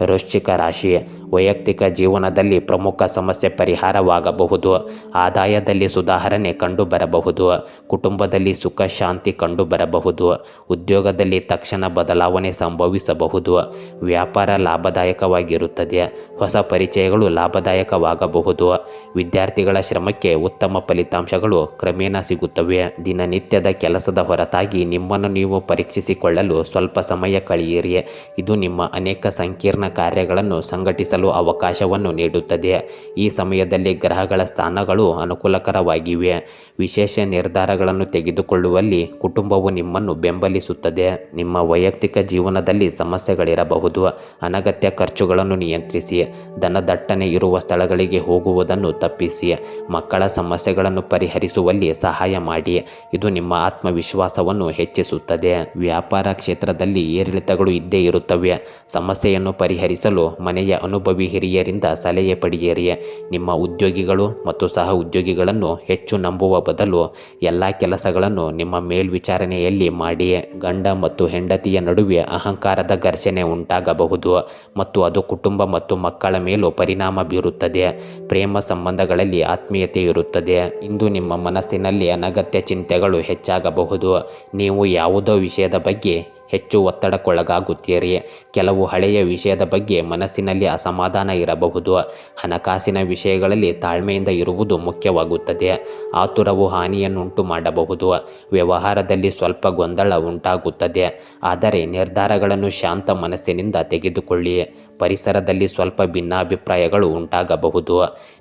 ವೃಶ್ಚಿಕ ರಾಶಿ, ವೈಯಕ್ತಿಕ ಜೀವನದಲ್ಲಿ ಪ್ರಮುಖ ಸಮಸ್ಯೆ ಪರಿಹಾರವಾಗಬಹುದು. ಆದಾಯದಲ್ಲಿ ಸುಧಾರಣೆ ಕಂಡುಬರಬಹುದು. ಕುಟುಂಬದಲ್ಲಿ ಸುಖ ಶಾಂತಿ ಕಂಡುಬರಬಹುದು. ಉದ್ಯೋಗದಲ್ಲಿ ತಕ್ಷಣ ಬದಲಾವಣೆ ಸಂಭವಿಸಬಹುದು. ವ್ಯಾಪಾರ ಲಾಭದಾಯಕವಾಗಿರುತ್ತದೆ. ಹೊಸ ಪರಿಚಯಗಳು ಲಾಭದಾಯಕವಾಗಬಹುದು. ವಿದ್ಯಾರ್ಥಿಗಳ ಶ್ರಮಕ್ಕೆ ಉತ್ತಮ ಫಲಿತಾಂಶಗಳು ಕ್ರಮೇಣ ಸಿಗುತ್ತವೆ. ದಿನನಿತ್ಯದ ಕೆಲಸದ ಹೊರತಾಗಿ ನಿಮ್ಮನ್ನು ನೀವು ಪರೀಕ್ಷಿಸಿಕೊಳ್ಳಲು ಸ್ವಲ್ಪ ಸಮಯ ಕಳೆಯಿರಿ. ಇದು ನಿಮ್ಮ ಅನೇಕ ಸಂಕೀರ್ಣ ಕಾರ್ಯಗಳನ್ನು ಸಂಘಟಿಸಲು ಅವಕಾಶವನ್ನು ನೀಡುತ್ತದೆ. ಈ ಸಮಯದಲ್ಲಿ ಗ್ರಹಗಳ ಸ್ಥಾನಗಳು ಅನುಕೂಲಕರವಾಗಿವೆ. ವಿಶೇಷ ನಿರ್ಧಾರಗಳನ್ನು ತೆಗೆದುಕೊಳ್ಳುವಲ್ಲಿ ಕುಟುಂಬವು ನಿಮ್ಮನ್ನು ಬೆಂಬಲಿಸುತ್ತದೆ. ನಿಮ್ಮ ವೈಯಕ್ತಿಕ ಜೀವನದಲ್ಲಿ ಸಮಸ್ಯೆಗಳಿರಬಹುದು. ಅನಗತ್ಯ ಖರ್ಚುಗಳನ್ನು ನಿಯಂತ್ರಿಸಿ. ಧನದಟ್ಟಣೆ ಇರುವ ಸ್ಥಳಗಳಿಗೆ ಹೋಗುವುದನ್ನು ತಪ್ಪಿಸಿ. ಮಕ್ಕಳ ಸಮಸ್ಯೆಗಳನ್ನು ಪರಿಹರಿಸುವಲ್ಲಿ ಸಹಾಯ ಮಾಡಿ. ಇದು ನಿಮ್ಮ ಆತ್ಮವಿಶ್ವಾಸವನ್ನು ಹೆಚ್ಚಿಸುತ್ತದೆ. ವ್ಯಾಪಾರ ಕ್ಷೇತ್ರದಲ್ಲಿ ಏರಿಳಿತಗಳು ಇದ್ದೇ ಇರುತ್ತವೆ. ಸಮಸ್ಯೆಯನ್ನು ಪರಿಹರಿಸಲು ಮನೆಯ ಅನುಭವಿ ಹಿರಿಯರಿಂದ ಸಲಹೆ ಪಡೆಯಿರಿ. ನಿಮ್ಮ ಉದ್ಯೋಗಿಗಳು ಮತ್ತು ಸಹ ಉದ್ಯೋಗಿಗಳನ್ನು ಹೆಚ್ಚು ನಂಬುವ ಬದಲು ಎಲ್ಲ ಕೆಲಸಗಳನ್ನು ನಿಮ್ಮ ಮೇಲ್ವಿಚಾರಣೆಯಲ್ಲಿ ಮಾಡಿ. ಗಂಡ ಮತ್ತು ಹೆಂಡತಿಯ ನಡುವೆ ಅಹಂಕಾರದ ಘರ್ಷಣೆ ಉಂಟಾಗಬಹುದು ಮತ್ತು ಅದು ಕುಟುಂಬ ಮತ್ತು ಮಕ್ಕಳ ಮೇಲೂ ಪರಿಣಾಮ ಬೀರುತ್ತದೆ. ಪ್ರೇಮ ಸಂಬಂಧಗಳಲ್ಲಿ ಆತ್ಮೀಯತೆ ಇರುತ್ತದೆ. ಇಂದು ನಿಮ್ಮ ಮನಸ್ಸಿನಲ್ಲಿ ಅನಗತ್ಯ ಚಿಂತೆಗಳು ಹೆಚ್ಚಾಗಬಹುದು. ನೀವು ಯಾವುದೋ ವಿಷಯದ ಬಗ್ಗೆ ಹೆಚ್ಚು ಒತ್ತಡಕ್ಕೊಳಗಾಗುತ್ತೀರಿ. ಕೆಲವು ಹಳೆಯ ವಿಷಯದ ಬಗ್ಗೆ ಮನಸ್ಸಿನಲ್ಲಿ ಅಸಮಾಧಾನ ಇರಬಹುದು. ಹಣಕಾಸಿನ ವಿಷಯಗಳಲ್ಲಿ ತಾಳ್ಮೆಯಿಂದ ಇರುವುದು ಮುಖ್ಯವಾಗುತ್ತದೆ. ಆತುರವು ಹಾನಿಯನ್ನುಂಟು ಮಾಡಬಹುದು. ವ್ಯವಹಾರದಲ್ಲಿ ಸ್ವಲ್ಪ ಗೊಂದಲ ಉಂಟಾಗುತ್ತದೆ. ಆದರೆ ನಿರ್ಧಾರಗಳನ್ನು ಶಾಂತ ಮನಸ್ಸಿನಿಂದ ತೆಗೆದುಕೊಳ್ಳಿ. ಪರಿಸರದಲ್ಲಿ ಸ್ವಲ್ಪ ಭಿನ್ನಾಭಿಪ್ರಾಯಗಳು ಉಂಟಾಗಬಹುದು.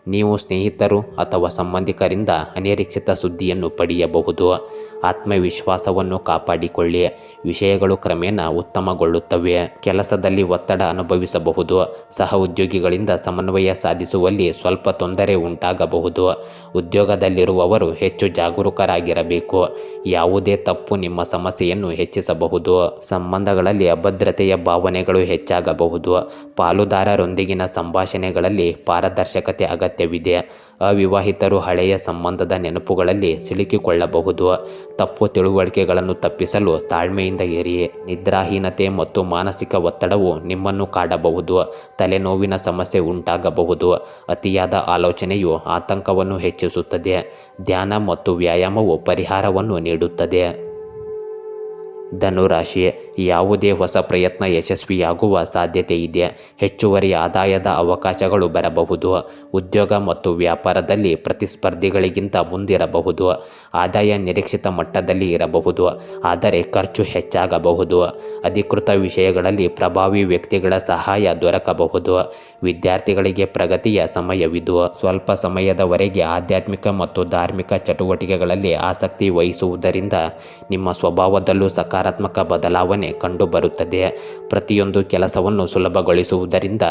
ನೀವು ಸ್ನೇಹಿತರು ಅಥವಾ ಸಂಬಂಧಿಕರಿಂದ ಅನಿರೀಕ್ಷಿತ ಸುದ್ದಿಯನ್ನು ಪಡೆಯಬಹುದು. ಆತ್ಮವಿಶ್ವಾಸವನ್ನು ಕಾಪಾಡಿಕೊಳ್ಳಿ. ವಿಷಯಗಳು ಕ್ರಮೇಣ ಉತ್ತಮಗೊಳ್ಳುತ್ತವೆ. ಕೆಲಸದಲ್ಲಿ ಒತ್ತಡ ಅನುಭವಿಸಬಹುದು. ಸಹ ಉದ್ಯೋಗಿಗಳಿಂದ ಸಮನ್ವಯ ಸಾಧಿಸುವಲ್ಲಿ ಸ್ವಲ್ಪ ತೊಂದರೆ ಉಂಟಾಗಬಹುದು. ಉದ್ಯೋಗದಲ್ಲಿರುವವರು ಹೆಚ್ಚು ಜಾಗರೂಕರಾಗಿರಬೇಕು. ಯಾವುದೇ ತಪ್ಪು ನಿಮ್ಮ ಸಮಸ್ಯೆಯನ್ನು ಹೆಚ್ಚಿಸಬಹುದು. ಸಂಬಂಧಗಳಲ್ಲಿ ಅಭದ್ರತೆಯ ಭಾವನೆಗಳು ಹೆಚ್ಚಾಗಬಹುದು. ಪಾಲುದಾರರೊಂದಿಗಿನ ಸಂಭಾಷಣೆಗಳಲ್ಲಿ ಪಾರದರ್ಶಕತೆ ಅಗತ್ಯವಿದೆ. ಅವಿವಾಹಿತರು ಹಳೆಯ ಸಂಬಂಧದ ನೆನಪುಗಳಲ್ಲಿ ಸಿಲುಕಿಕೊಳ್ಳಬಹುದು. ತಪ್ಪು ತಿಳುವಳಿಕೆಗಳನ್ನು ತಪ್ಪಿಸಲು ತಾಳ್ಮೆಯಿಂದ ಇರಿ. ನಿದ್ರಾಹೀನತೆ ಮತ್ತು ಮಾನಸಿಕ ಒತ್ತಡವು ನಿಮ್ಮನ್ನು ಕಾಡಬಹುದು. ತಲೆನೋವಿನ ಸಮಸ್ಯೆ ಉಂಟಾಗಬಹುದು. ಅತಿಯಾದ ಆಲೋಚನೆಯು ಆತಂಕವನ್ನು ಹೆಚ್ಚಿಸುತ್ತದೆ. ಧ್ಯಾನ ಮತ್ತು ವ್ಯಾಯಾಮವು ಪರಿಹಾರವನ್ನು ನೀಡುತ್ತದೆ. ಧನುರಾಶಿ, ಯಾವುದೇ ಹೊಸ ಪ್ರಯತ್ನ ಯಶಸ್ವಿಯಾಗುವ ಸಾಧ್ಯತೆ ಇದೆ. ಹೆಚ್ಚುವರಿ ಆದಾಯದ ಅವಕಾಶಗಳು ಬರಬಹುದು. ಉದ್ಯೋಗ ಮತ್ತು ವ್ಯಾಪಾರದಲ್ಲಿ ಪ್ರತಿಸ್ಪರ್ಧಿಗಳಿಗಿಂತ ಮುಂದಿರಬಹುದು. ಆದಾಯ ನಿರೀಕ್ಷಿತ ಮಟ್ಟದಲ್ಲಿ ಇರಬಹುದು, ಆದರೆ ಖರ್ಚು ಹೆಚ್ಚಾಗಬಹುದು. ಅಧಿಕೃತ ವಿಷಯಗಳಲ್ಲಿ ಪ್ರಭಾವಿ ವ್ಯಕ್ತಿಗಳ ಸಹಾಯ ದೊರಕಬಹುದು. ವಿದ್ಯಾರ್ಥಿಗಳಿಗೆ ಪ್ರಗತಿಯ ಸಮಯವಿದು. ಸ್ವಲ್ಪ ಸಮಯದವರೆಗೆ ಆಧ್ಯಾತ್ಮಿಕ ಮತ್ತು ಧಾರ್ಮಿಕ ಚಟುವಟಿಕೆಗಳಲ್ಲಿ ಆಸಕ್ತಿ ವಹಿಸುವುದರಿಂದ ನಿಮ್ಮ ಸ್ವಭಾವದಲ್ಲೂ ಸಕಾರಾತ್ಮಕ ಬದಲಾವಣೆ ಕಂಡುಬರುತ್ತದೆ. ಪ್ರತಿಯೊಂದು ಕೆಲಸವನ್ನು ಸುಲಭಗೊಳಿಸುವುದರಿಂದ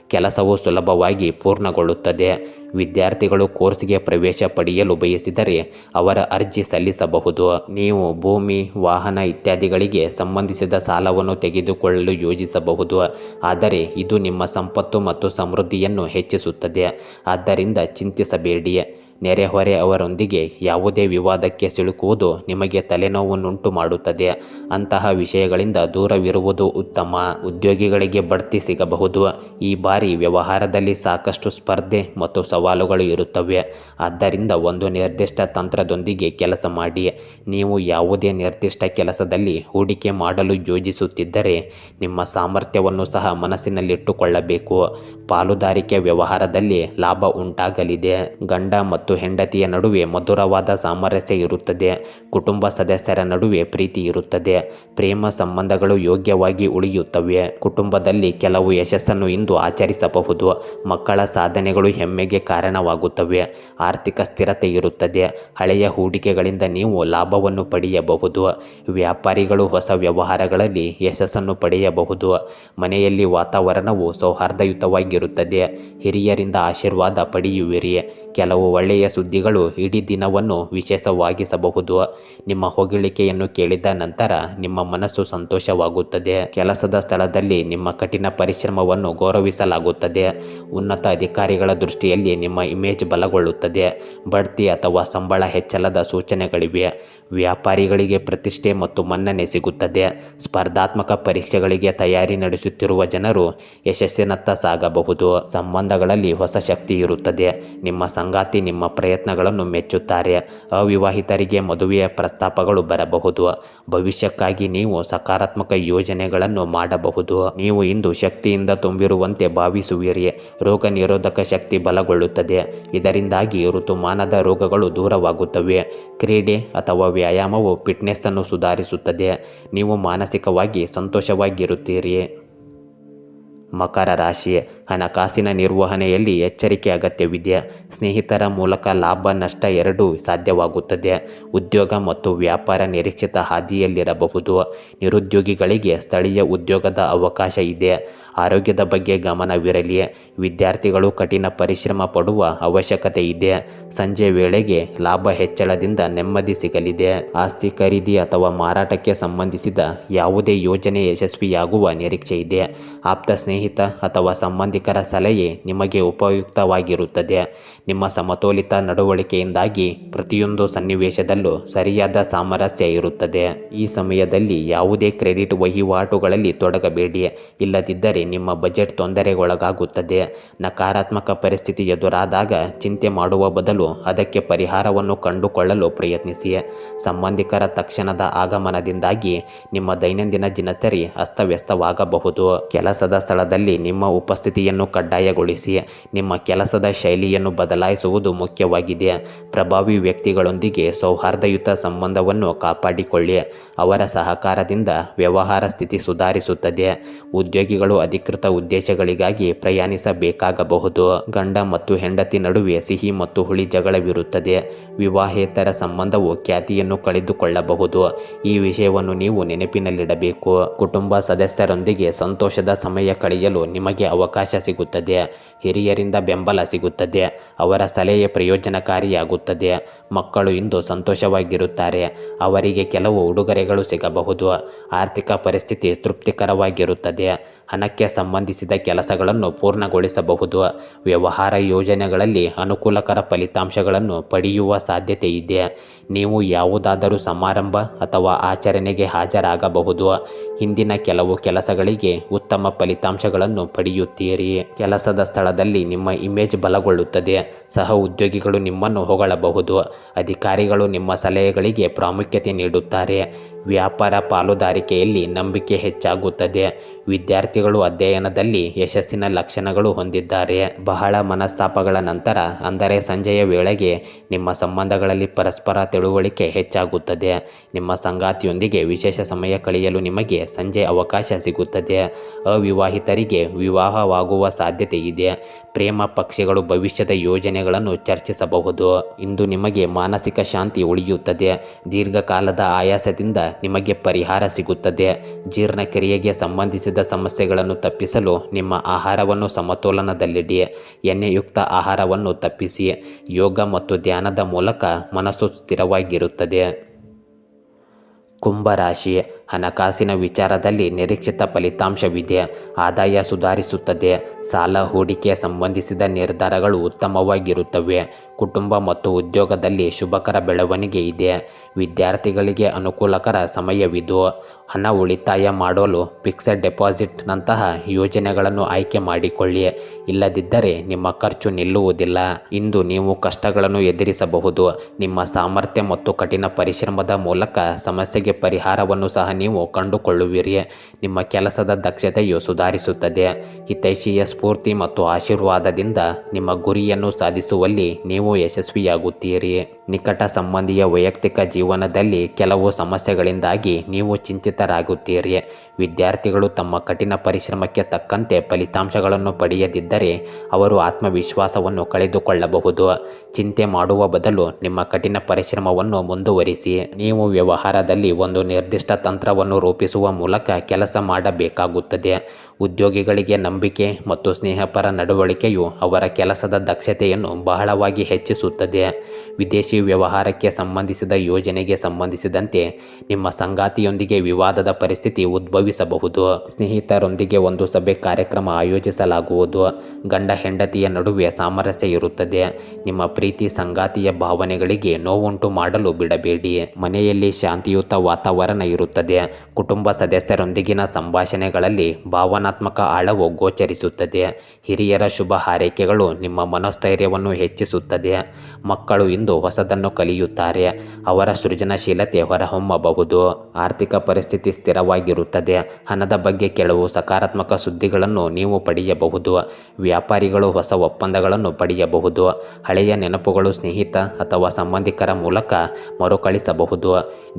ಕೆಲಸವು ಸುಲಭವಾಗಿ ಪೂರ್ಣಗೊಳ್ಳುತ್ತದೆ. ವಿದ್ಯಾರ್ಥಿಗಳು ಕೋರ್ಸ್ಗೆ ಪ್ರವೇಶ ಪಡೆಯಲು ಬಯಸಿದರೆ ಅವರ ಅರ್ಜಿ ಸಲ್ಲಿಸಬಹುದು. ನೀವು ಭೂಮಿ, ವಾಹನ ಇತ್ಯಾದಿಗಳಿಗೆ ಸಂಬಂಧಿಸಿದ ಸಾಲವನ್ನು ತೆಗೆದುಕೊಳ್ಳಲು ಯೋಜಿಸಬಹುದು, ಆದರೆ ಇದು ನಿಮ್ಮ ಸಂಪತ್ತು ಮತ್ತು ಸಮೃದ್ಧಿಯನ್ನು ಹೆಚ್ಚಿಸುತ್ತದೆ. ಆದ್ದರಿಂದ ಚಿಂತಿಸಬೇಡಿ. ನೆರೆಹೊರೆ ಅವರೊಂದಿಗೆ ಯಾವುದೇ ವಿವಾದಕ್ಕೆ ಸಿಲುಕುವುದು ನಿಮಗೆ ತಲೆನೋವನ್ನುಂಟು ಮಾಡುತ್ತದೆ. ಅಂತಹ ವಿಷಯಗಳಿಂದ ದೂರವಿರುವುದು ಉತ್ತಮ. ಉದ್ಯೋಗಿಗಳಿಗೆ ಬಡ್ತಿ ಸಿಗಬಹುದು. ಈ ಬಾರಿ ವ್ಯವಹಾರದಲ್ಲಿ ಸಾಕಷ್ಟು ಸ್ಪರ್ಧೆ ಮತ್ತು ಸವಾಲುಗಳು ಇರುತ್ತವೆ. ಆದ್ದರಿಂದ ಒಂದು ನಿರ್ದಿಷ್ಟ ತಂತ್ರದೊಂದಿಗೆ ಕೆಲಸ ಮಾಡಿ. ನೀವು ಯಾವುದೇ ನಿರ್ದಿಷ್ಟ ಕೆಲಸದಲ್ಲಿ ಹೂಡಿಕೆ ಮಾಡಲು ಯೋಜಿಸುತ್ತಿದ್ದರೆ ನಿಮ್ಮ ಸಾಮರ್ಥ್ಯವನ್ನು ಸಹ ಮನಸ್ಸಿನಲ್ಲಿಟ್ಟುಕೊಳ್ಳಬೇಕು. ಪಾಲುದಾರಿಕೆ ವ್ಯವಹಾರದಲ್ಲಿ ಲಾಭ ಉಂಟಾಗಲಿದೆ. ಗಂಡ ಮತ್ತು ಮತ್ತು ಹೆಂಡತಿಯ ನಡುವೆ ಮಧುರವಾದ ಸಾಮರಸ್ಯ ಇರುತ್ತದೆ. ಕುಟುಂಬ ಸದಸ್ಯರ ನಡುವೆ ಪ್ರೀತಿ ಇರುತ್ತದೆ. ಪ್ರೇಮ ಸಂಬಂಧಗಳು ಯೋಗ್ಯವಾಗಿ ಉಳಿಯುತ್ತವೆ. ಕುಟುಂಬದಲ್ಲಿ ಕೆಲವು ಯಶಸ್ಸನ್ನು ಇಂದು ಆಚರಿಸಬಹುದು. ಮಕ್ಕಳ ಸಾಧನೆಗಳು ಹೆಮ್ಮೆಗೆ ಕಾರಣವಾಗುತ್ತವೆ. ಆರ್ಥಿಕ ಸ್ಥಿರತೆ ಇರುತ್ತದೆ. ಹಳೆಯ ಹೂಡಿಕೆಗಳಿಂದ ನೀವು ಲಾಭವನ್ನು ಪಡೆಯಬಹುದು. ವ್ಯಾಪಾರಿಗಳು ಹೊಸ ವ್ಯವಹಾರಗಳಲ್ಲಿ ಯಶಸ್ಸನ್ನು ಪಡೆಯಬಹುದು. ಮನೆಯಲ್ಲಿ ವಾತಾವರಣವು ಸೌಹಾರ್ದಯುತವಾಗಿರುತ್ತದೆ. ಹಿರಿಯರಿಂದ ಆಶೀರ್ವಾದ ಪಡೆಯುವಿರಿ. ಕೆಲವು ಒಳ್ಳೆಯ ಸುದ್ದಿಗಳು ಇಡೀ ದಿನವನ್ನು ವಿಶೇಷವಾಗಿಸಬಹುದು. ನಿಮ್ಮ ಹೊಗಳಿಕೆಯನ್ನು ಕೇಳಿದ ನಂತರ ನಿಮ್ಮ ಮನಸ್ಸು ಸಂತೋಷವಾಗುತ್ತದೆ. ಕೆಲಸದ ಸ್ಥಳದಲ್ಲಿ ನಿಮ್ಮ ಕಠಿಣ ಪರಿಶ್ರಮವನ್ನು ಗೌರವಿಸಲಾಗುತ್ತದೆ. ಉನ್ನತ ಅಧಿಕಾರಿಗಳ ದೃಷ್ಟಿಯಲ್ಲಿ ನಿಮ್ಮ ಇಮೇಜ್ ಬಲಗೊಳ್ಳುತ್ತದೆ. ಬಡ್ತಿ ಅಥವಾ ಸಂಬಳ ಹೆಚ್ಚಳದ ಸೂಚನೆಗಳಿವೆ. ವ್ಯಾಪಾರಿಗಳಿಗೆ ಪ್ರತಿಷ್ಠೆ ಮತ್ತು ಮನ್ನಣೆ ಸಿಗುತ್ತದೆ. ಸ್ಪರ್ಧಾತ್ಮಕ ಪರೀಕ್ಷೆಗಳಿಗೆ ತಯಾರಿ ನಡೆಸುತ್ತಿರುವ ಜನರು ಯಶಸ್ಸಿನತ್ತ ಸಾಗಬಹುದು. ಸಂಬಂಧಗಳಲ್ಲಿ ಹೊಸ ಶಕ್ತಿ ಇರುತ್ತದೆ. ನಿಮ್ಮ ಸಂಗಾತಿ ನಿಮ್ಮ ಪ್ರಯತ್ನಗಳನ್ನು ಮೆಚ್ಚುತ್ತಾರೆ. ಅವಿವಾಹಿತರಿಗೆ ಮದುವೆಯ ಪ್ರಸ್ತಾಪಗಳು ಬರಬಹುದು. ಭವಿಷ್ಯಕ್ಕಾಗಿ ನೀವು ಸಕಾರಾತ್ಮಕ ಯೋಜನೆಗಳನ್ನು ಮಾಡಬಹುದು. ನೀವು ಇಂದು ಶಕ್ತಿಯಿಂದ ತುಂಬಿರುವಂತೆ ಭಾವಿಸುವಿರಿ. ರೋಗ ನಿರೋಧಕ ಶಕ್ತಿ ಬಲಗೊಳ್ಳುತ್ತದೆ. ಇದರಿಂದಾಗಿ ಋತುಮಾನದ ರೋಗಗಳು ದೂರವಾಗುತ್ತವೆ. ಕ್ರೀಡೆ ಅಥವಾ ವ್ಯಾಯಾಮವು ಫಿಟ್ನೆಸ್ ಅನ್ನು ಸುಧಾರಿಸುತ್ತದೆ. ನೀವು ಮಾನಸಿಕವಾಗಿ ಸಂತೋಷವಾಗಿರುತ್ತೀರಿ. ಮಕರ ರಾಶಿ. ಹಣಕಾಸಿನ ನಿರ್ವಹಣೆಯಲ್ಲಿ ಎಚ್ಚರಿಕೆ ಅಗತ್ಯವಿದೆ. ಸ್ನೇಹಿತರ ಮೂಲಕ ಲಾಭ ನಷ್ಟ ಎರಡೂ ಸಾಧ್ಯವಾಗುತ್ತದೆ. ಉದ್ಯೋಗ ಮತ್ತು ವ್ಯಾಪಾರ ನಿರೀಕ್ಷಿತ ಹಾದಿಯಲ್ಲಿರಬಹುದು. ನಿರುದ್ಯೋಗಿಗಳಿಗೆ ಸ್ಥಳೀಯ ಉದ್ಯೋಗದ ಅವಕಾಶ ಇದೆ. ಆರೋಗ್ಯದ ಬಗ್ಗೆ ಗಮನವಿರಲಿ. ವಿದ್ಯಾರ್ಥಿಗಳು ಕಠಿಣ ಪರಿಶ್ರಮ ಪಡುವ ಅವಶ್ಯಕತೆ ಇದೆ. ಸಂಜೆ ವೇಳೆಗೆ ಲಾಭ ಹೆಚ್ಚಳದಿಂದ ನೆಮ್ಮದಿ ಸಿಗಲಿದೆ. ಆಸ್ತಿ ಖರೀದಿ ಅಥವಾ ಮಾರಾಟಕ್ಕೆ ಸಂಬಂಧಿಸಿದ ಯಾವುದೇ ಯೋಜನೆ ಯಶಸ್ವಿಯಾಗುವ ನಿರೀಕ್ಷೆ ಇದೆ. ಆಪ್ತ ಸ್ನೇಹಿತ ಅಥವಾ ಸಂಬಂಧಿಕರ ಸಲಹೆ ನಿಮಗೆ ಉಪಯುಕ್ತವಾಗಿರುತ್ತದೆ. ನಿಮ್ಮ ಸಮತೋಲಿತ ನಡವಳಿಕೆಯಿಂದಾಗಿ ಪ್ರತಿಯೊಂದು ಸನ್ನಿವೇಶದಲ್ಲೂ ಸರಿಯಾದ ಸಾಮರಸ್ಯ ಇರುತ್ತದೆ. ಈ ಸಮಯದಲ್ಲಿ ಯಾವುದೇ ಕ್ರೆಡಿಟ್ ವಹಿವಾಟುಗಳಲ್ಲಿ ತೊಡಗಬೇಡಿ. ಇಲ್ಲದಿದ್ದರೆ ನಿಮ್ಮ ಬಜೆಟ್ ತೊಂದರೆಗೊಳಗಾಗುತ್ತದೆ. ನಕಾರಾತ್ಮಕ ಪರಿಸ್ಥಿತಿ ಎದುರಾದಾಗ ಚಿಂತೆ ಮಾಡುವ ಬದಲು ಅದಕ್ಕೆ ಪರಿಹಾರವನ್ನು ಕಂಡುಕೊಳ್ಳಲು ಪ್ರಯತ್ನಿಸಿ. ಸಂಬಂಧಿಕರ ತಕ್ಷಣದ ಆಗಮನದಿಂದಾಗಿ ನಿಮ್ಮ ದೈನಂದಿನ ದಿನಚರಿ ಅಸ್ತವ್ಯಸ್ತವಾಗಬಹುದು. ಕೆಲಸದ ಸ್ಥಳದಲ್ಲಿ ನಿಮ್ಮ ಉಪಸ್ಥಿತಿಯನ್ನು ಕಡ್ಡಾಯಗೊಳಿಸಿ. ನಿಮ್ಮ ಕೆಲಸದ ಶೈಲಿಯನ್ನು ಬದಲಾಯಿಸುವುದು ಮುಖ್ಯವಾಗಿದೆ. ಪ್ರಭಾವಿ ವ್ಯಕ್ತಿಗಳೊಂದಿಗೆ ಸೌಹಾರ್ದಯುತ ಸಂಬಂಧವನ್ನು ಕಾಪಾಡಿಕೊಳ್ಳಿ. ಅವರ ಸಹಕಾರದಿಂದ ವ್ಯವಹಾರ ಸ್ಥಿತಿ ಸುಧಾರಿಸುತ್ತದೆ. ಉದ್ಯೋಗಿಗಳು ಅಧಿಕೃತ ಉದ್ದೇಶಗಳಿಗಾಗಿ ಪ್ರಯಾಣಿಸಬೇಕಾಗಬಹುದು. ಗಂಡ ಮತ್ತು ಹೆಂಡತಿ ನಡುವೆ ಸಿಹಿ ಮತ್ತು ಹುಳಿ ಜಗಳವಿರುತ್ತದೆ. ವಿವಾಹೇತರ ಸಂಬಂಧವು ಖ್ಯಾತಿಯನ್ನು ಕಳೆದುಕೊಳ್ಳಬಹುದು. ಈ ವಿಷಯವನ್ನು ನೀವು ನೆನಪಿನಲ್ಲಿಡಬೇಕು. ಕುಟುಂಬ ಸದಸ್ಯರೊಂದಿಗೆ ಸಂತೋಷದ ಸಮಯ ಕಳೆಯಲು ನಿಮಗೆ ಅವಕಾಶ ಸಿಗುತ್ತದೆ. ಹಿರಿಯರಿಂದ ಬೆಂಬಲ ಸಿಗುತ್ತದೆ. ಅವರ ಸಲಹೆ ಪ್ರಯೋಜನಕಾರಿಯಾಗುತ್ತದೆ. ಮಕ್ಕಳು ಇಂದು ಸಂತೋಷವಾಗಿರುತ್ತಾರೆ. ಅವರಿಗೆ ಕೆಲವು ಉಡುಗೊರೆಗಳು ಸಿಗಬಹುದು. ಆರ್ಥಿಕ ಪರಿಸ್ಥಿತಿ ತೃಪ್ತಿಕರವಾಗಿರುತ್ತದೆ. ಹಣಕ್ಕೆ ಸಂಬಂಧಿಸಿದ ಕೆಲಸಗಳನ್ನು ಪೂರ್ಣಗೊಳಿಸಬಹುದು. ವ್ಯವಹಾರ ಯೋಜನೆಗಳಲ್ಲಿ ಅನುಕೂಲಕರ ಫಲಿತಾಂಶಗಳನ್ನು ಪಡೆಯುವ ಸಾಧ್ಯತೆ ಇದೆ. ನೀವು ಯಾವುದಾದರೂ ಸಮಾರಂಭ ಅಥವಾ ಆಚರಣೆಗೆ ಹಾಜರಾಗಬಹುದು. ಹಿಂದಿನ ಕೆಲವು ಕೆಲಸಗಳಿಗೆ ಉತ್ತಮ ಫಲಿತಾಂಶಗಳನ್ನು ಪಡೆಯುತ್ತೀರಿ. ಕೆಲಸದ ಸ್ಥಳದಲ್ಲಿ ನಿಮ್ಮ ಇಮೇಜ್ ಬಲಗೊಳ್ಳುತ್ತದೆ. ಸಹ ಉದ್ಯೋಗಿಗಳು ನಿಮ್ಮನ್ನು ಹೊಗಳಬಹುದು. ಅಧಿಕಾರಿಗಳು ನಿಮ್ಮ ಸಲಹೆಗಳಿಗೆ ಪ್ರಾಮುಖ್ಯತೆ ನೀಡುತ್ತಾರೆ. ವ್ಯಾಪಾರ ಪಾಲುದಾರಿಕೆಯಲ್ಲಿ ನಂಬಿಕೆ ಹೆಚ್ಚಾಗುತ್ತದೆ. ವಿದ್ಯಾರ್ಥಿಗಳು ಅಧ್ಯಯನದಲ್ಲಿ ಯಶಸ್ಸಿನ ಲಕ್ಷಣಗಳು ಹೊಂದಿದ್ದಾರೆ. ಬಹಳ ಮನಸ್ತಾಪಗಳ ನಂತರ ಅಂದರೆ ಸಂಜೆಯ ವೇಳೆಗೆ ನಿಮ್ಮ ಸಂಬಂಧಗಳಲ್ಲಿ ಪರಸ್ಪರ ತಿಳುವಳಿಕೆ ಹೆಚ್ಚಾಗುತ್ತದೆ. ನಿಮ್ಮ ಸಂಗಾತಿಯೊಂದಿಗೆ ವಿಶೇಷ ಸಮಯ ಕಳೆಯಲು ನಿಮಗೆ ಸಂಜೆ ಅವಕಾಶ ಸಿಗುತ್ತದೆ. ಅವಿವಾಹಿತರಿಗೆ ವಿವಾಹವಾಗುವ ಸಾಧ್ಯತೆ ಇದೆ. ಪ್ರೇಮ ಪಕ್ಷಿಗಳು ಭವಿಷ್ಯದ ಯೋಜನೆಗಳನ್ನು ಚರ್ಚಿಸಬಹುದು. ಇಂದು ನಿಮಗೆ ಮಾನಸಿಕ ಶಾಂತಿ ಉಳಿಯುತ್ತದೆ. ದೀರ್ಘಕಾಲದ ಆಯಾಸದಿಂದ ನಿಮಗೆ ಪರಿಹಾರ ಸಿಗುತ್ತದೆ. ಜೀರ್ಣಕ್ರಿಯೆಗೆ ಸಂಬಂಧಿಸಿದ ಸಮಸ್ಯೆಗಳನ್ನು ತಪ್ಪಿಸಲು ನಿಮ್ಮ ಆಹಾರವನ್ನು ಸಮತೋಲನದಲ್ಲಿಡಿ. ಎಣ್ಣೆಯುಕ್ತ ಆಹಾರವನ್ನು ತಪ್ಪಿಸಿ. ಯೋಗ ಮತ್ತು ಧ್ಯಾನದ ಮೂಲಕ ಮನಸ್ಸು ಸ್ಥಿರವಾಗಿರುತ್ತದೆ. ಕುಂಭರಾಶಿ. ಹಣಕಾಸಿನ ವಿಚಾರದಲ್ಲಿ ನಿರೀಕ್ಷಿತ ಫಲಿತಾಂಶವಿದೆ. ಆದಾಯ ಸುಧಾರಿಸುತ್ತದೆ. ಸಾಲ ಹೂಡಿಕೆ ಸಂಬಂಧಿಸಿದ ನಿರ್ಧಾರಗಳು ಉತ್ತಮವಾಗಿರುತ್ತವೆ. ಕುಟುಂಬ ಮತ್ತು ಉದ್ಯೋಗದಲ್ಲಿ ಶುಭಕರ ಬೆಳವಣಿಗೆ ಇದೆ. ವಿದ್ಯಾರ್ಥಿಗಳಿಗೆ ಅನುಕೂಲಕರ ಸಮಯವಿದು. ಹಣ ಉಳಿತಾಯ ಮಾಡಲು ಫಿಕ್ಸೆಡ್ ಡೆಪಾಸಿಟ್ ನಂತಹ ಯೋಜನೆಗಳನ್ನು ಆಯ್ಕೆ ಮಾಡಿಕೊಳ್ಳಿ. ಇಲ್ಲದಿದ್ದರೆ ನಿಮ್ಮ ಖರ್ಚು ನಿಲ್ಲುವುದಿಲ್ಲ. ಇಂದು ನೀವು ಕಷ್ಟಗಳನ್ನು ಎದುರಿಸಬಹುದು. ನಿಮ್ಮ ಸಾಮರ್ಥ್ಯ ಮತ್ತು ಕಠಿಣ ಪರಿಶ್ರಮದ ಮೂಲಕ ಸಮಸ್ಯೆಗೆ ಪರಿಹಾರವನ್ನು ಸಹ ನೀವು ಕಂಡುಕೊಳ್ಳುವಿರಿ. ನಿಮ್ಮ ಕೆಲಸದ ದಕ್ಷತೆಯು ಸುಧಾರಿಸುತ್ತದೆ. ಹಿತೈಷಿಯ ಸ್ಫೂರ್ತಿ ಮತ್ತು ಆಶೀರ್ವಾದದಿಂದ ನಿಮ್ಮ ಗುರಿಯನ್ನು ಸಾಧಿಸುವಲ್ಲಿ ನೀವು ಯಶಸ್ವಿಯಾಗುತ್ತೀರಿ. ನಿಕಟ ಸಂಬಂಧಿಯ ವೈಯಕ್ತಿಕ ಜೀವನದಲ್ಲಿ ಕೆಲವು ಸಮಸ್ಯೆಗಳಿಂದಾಗಿ ನೀವು ಚಿಂತಿತರಾಗುತ್ತೀರಿ. ವಿದ್ಯಾರ್ಥಿಗಳು ತಮ್ಮ ಕಠಿಣ ಪರಿಶ್ರಮಕ್ಕೆ ತಕ್ಕಂತೆ ಫಲಿತಾಂಶಗಳನ್ನು ಪಡೆಯದಿದ್ದರೆ ಅವರು ಆತ್ಮವಿಶ್ವಾಸವನ್ನು ಕಳೆದುಕೊಳ್ಳಬಹುದು. ಚಿಂತೆ ಮಾಡುವ ಬದಲು ನಿಮ್ಮ ಕಠಿಣ ಪರಿಶ್ರಮವನ್ನು ಮುಂದುವರಿಸಿ. ನೀವು ವ್ಯವಹಾರದಲ್ಲಿ ಒಂದು ನಿರ್ದಿಷ್ಟ ತಂತ್ರವನ್ನು ರೂಪಿಸುವ ಮೂಲಕ ಕೆಲಸ ಮಾಡಬೇಕಾಗುತ್ತದೆ. ಉದ್ಯೋಗಿಗಳಿಗೆ ನಂಬಿಕೆ ಮತ್ತು ಸ್ನೇಹಪರ ನಡವಳಿಕೆಯು ಅವರ ಕೆಲಸದ ದಕ್ಷತೆಯನ್ನು ಬಹಳವಾಗಿ ಹೆಚ್ಚಿಸುತ್ತದೆ. ವಿದೇಶಿ ವ್ಯವಹಾರಕ್ಕೆ ಸಂಬಂಧಿಸಿದ ಯೋಜನೆಗೆ ಸಂಬಂಧಿಸಿದಂತೆ ನಿಮ್ಮ ಸಂಗಾತಿಯೊಂದಿಗೆ ವಿವಾದದ ಪರಿಸ್ಥಿತಿ ಉದ್ಭವಿಸಬಹುದು. ಸ್ನೇಹಿತರೊಂದಿಗೆ ಒಂದು ಸಭೆ ಕಾರ್ಯಕ್ರಮ ಆಯೋಜಿಸಲಾಗುವುದು. ಗಂಡ ಹೆಂಡತಿಯ ನಡುವೆ ಸಾಮರಸ್ಯ ಇರುತ್ತದೆ. ನಿಮ್ಮ ಪ್ರೀತಿ ಸಂಗಾತಿಯ ಭಾವನೆಗಳಿಗೆ ನೋವುಂಟು ಮಾಡಲು ಬಿಡಬೇಡಿ. ಮನೆಯಲ್ಲಿ ಶಾಂತಿಯುತ ವಾತಾವರಣ ಇರುತ್ತದೆ. ಕುಟುಂಬ ಸದಸ್ಯರೊಂದಿಗಿನ ಸಂಭಾಷಣೆಗಳಲ್ಲಿ ಭಾವನಾತ್ಮಕ ಆಳವು ಗೋಚರಿಸುತ್ತದೆ. ಹಿರಿಯರ ಶುಭ ಹಾರೈಕೆಗಳು ನಿಮ್ಮ ಮನೋಸ್ಥೈರ್ಯವನ್ನು ಹೆಚ್ಚಿಸುತ್ತದೆ. ಮಕ್ಕಳು ಇಂದು ಹೊಸದನ್ನು ಕಲಿಯುತ್ತಾರೆ. ಅವರ ಸೃಜನಶೀಲತೆ ಹೊರಹೊಮ್ಮಬಹುದು. ಆರ್ಥಿಕ ಪರಿಸ್ಥಿತಿ ಸ್ಥಿರವಾಗಿರುತ್ತದೆ. ಹಣದ ಬಗ್ಗೆ ಕೆಲವು ಸಕಾರಾತ್ಮಕ ಸುದ್ದಿಗಳನ್ನು ನೀವು ಪಡೆಯಬಹುದು. ವ್ಯಾಪಾರಿಗಳು ಹೊಸ ಒಪ್ಪಂದಗಳನ್ನು ಪಡೆಯಬಹುದು. ಹಳೆಯ ನೆನಪುಗಳು ಸ್ನೇಹಿತ ಅಥವಾ ಸಂಬಂಧಿಕರ ಮೂಲಕ ಮರುಕಳಿಸಬಹುದು.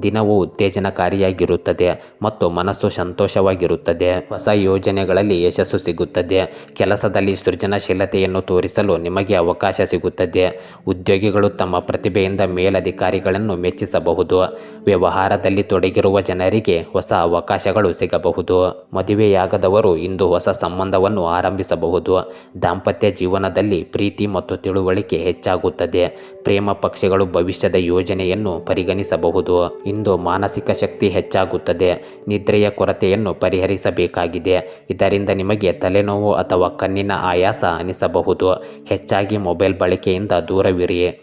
ದಿನವು ಉತ್ತೇಜನಕಾರಿಯಾಗಿರುತ್ತದೆ ಮತ್ತು ಮನಸ್ಸು ಸಂತೋಷವಾಗಿರುತ್ತದೆ. ಹೊಸ ಯೋಜನೆಗಳಲ್ಲಿ ಯಶಸ್ಸು ಸಿಗುತ್ತದೆ. ಕೆಲಸದಲ್ಲಿ ಸೃಜನಶೀಲತೆಯನ್ನು ತೋರಿಸಲು ನಿಮಗೆ ಅವಕಾಶ ಸಿಗುತ್ತದೆ. ಉದ್ಯೋಗಿಗಳು ತಮ್ಮ ಪ್ರತಿಭೆಯಿಂದ ಮೇಲಧಿಕಾರಿಗಳನ್ನು ಮೆಚ್ಚಿಸಬಹುದು. ವ್ಯವಹಾರದಲ್ಲಿ ತೊಡಗಿರುವ ಜನರಿಗೆ ಹೊಸ ಅವಕಾಶಗಳು ಸಿಗಬಹುದು. ಮದುವೆಯಾಗದವರು ಇಂದು ಹೊಸ ಸಂಬಂಧವನ್ನು ಆರಂಭಿಸಬಹುದು. ದಾಂಪತ್ಯ ಜೀವನದಲ್ಲಿ ಪ್ರೀತಿ ಮತ್ತು ತಿಳುವಳಿಕೆ ಹೆಚ್ಚಾಗುತ್ತದೆ. ಪ್ರೇಮ ಪಕ್ಷಿಗಳು ಭವಿಷ್ಯದ ಯೋಜನೆಯನ್ನು ಪರಿಗಣಿಸಬಹುದು. ಇಂದು ಮಾನಸಿಕ ಶಕ್ತಿ ಹೆಚ್ಚಾಗುತ್ತದೆ. ನಿದ್ರೆಯ ಕೊರತೆಯನ್ನು ಪರಿಹರಿಸಬೇಕಾಗಿದೆ. ಇದರಿಂದ ನಿಮಗೆ ತಲೆನೋವು ಅಥವಾ ಕಣ್ಣಿನ ಆಯಾಸ ಅನಿಸಬಹುದು. ಹೆಚ್ಚಾಗಿ ಮೊಬೈಲ್ ಬಳಕೆಯಿಂದ ದೂರವಿರಿ.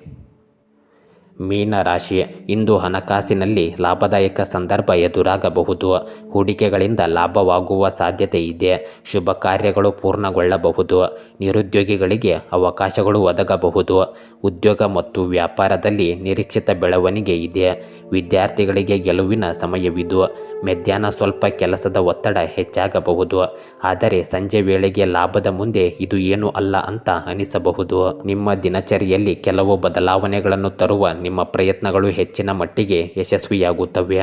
ಮೀನರಾಶಿ, ಇಂದು ಹಣಕಾಸಿನಲ್ಲಿ ಲಾಭದಾಯಕ ಸಂದರ್ಭ ಎದುರಾಗಬಹುದು. ಹೂಡಿಕೆಗಳಿಂದ ಲಾಭವಾಗುವ ಸಾಧ್ಯತೆ ಇದೆ. ಶುಭ ಕಾರ್ಯಗಳು ಪೂರ್ಣಗೊಳ್ಳಬಹುದು. ನಿರುದ್ಯೋಗಿಗಳಿಗೆ ಅವಕಾಶಗಳು ಒದಗಬಹುದು. ಉದ್ಯೋಗ ಮತ್ತು ವ್ಯಾಪಾರದಲ್ಲಿ ನಿರೀಕ್ಷಿತ ಬೆಳವಣಿಗೆ ಇದೆ. ವಿದ್ಯಾರ್ಥಿಗಳಿಗೆ ಗೆಲುವಿನ ಸಮಯವಿದು. ಮಧ್ಯಾಹ್ನ ಸ್ವಲ್ಪ ಕೆಲಸದ ಒತ್ತಡ ಹೆಚ್ಚಾಗಬಹುದು. ಆದರೆ ಸಂಜೆ ವೇಳೆಗೆ ಲಾಭದ ಮುಂದೆ ಇದು ಏನೂ ಅಲ್ಲ ಅಂತ ಅನಿಸಬಹುದು. ನಿಮ್ಮ ದಿನಚರಿಯಲ್ಲಿ ಕೆಲವು ಬದಲಾವಣೆಗಳನ್ನು ತರುವ ನಿಮ್ಮ ಪ್ರಯತ್ನಗಳು ಹೆಚ್ಚಿನ ಮಟ್ಟಿಗೆ ಯಶಸ್ವಿಯಾಗುತ್ತವೆ.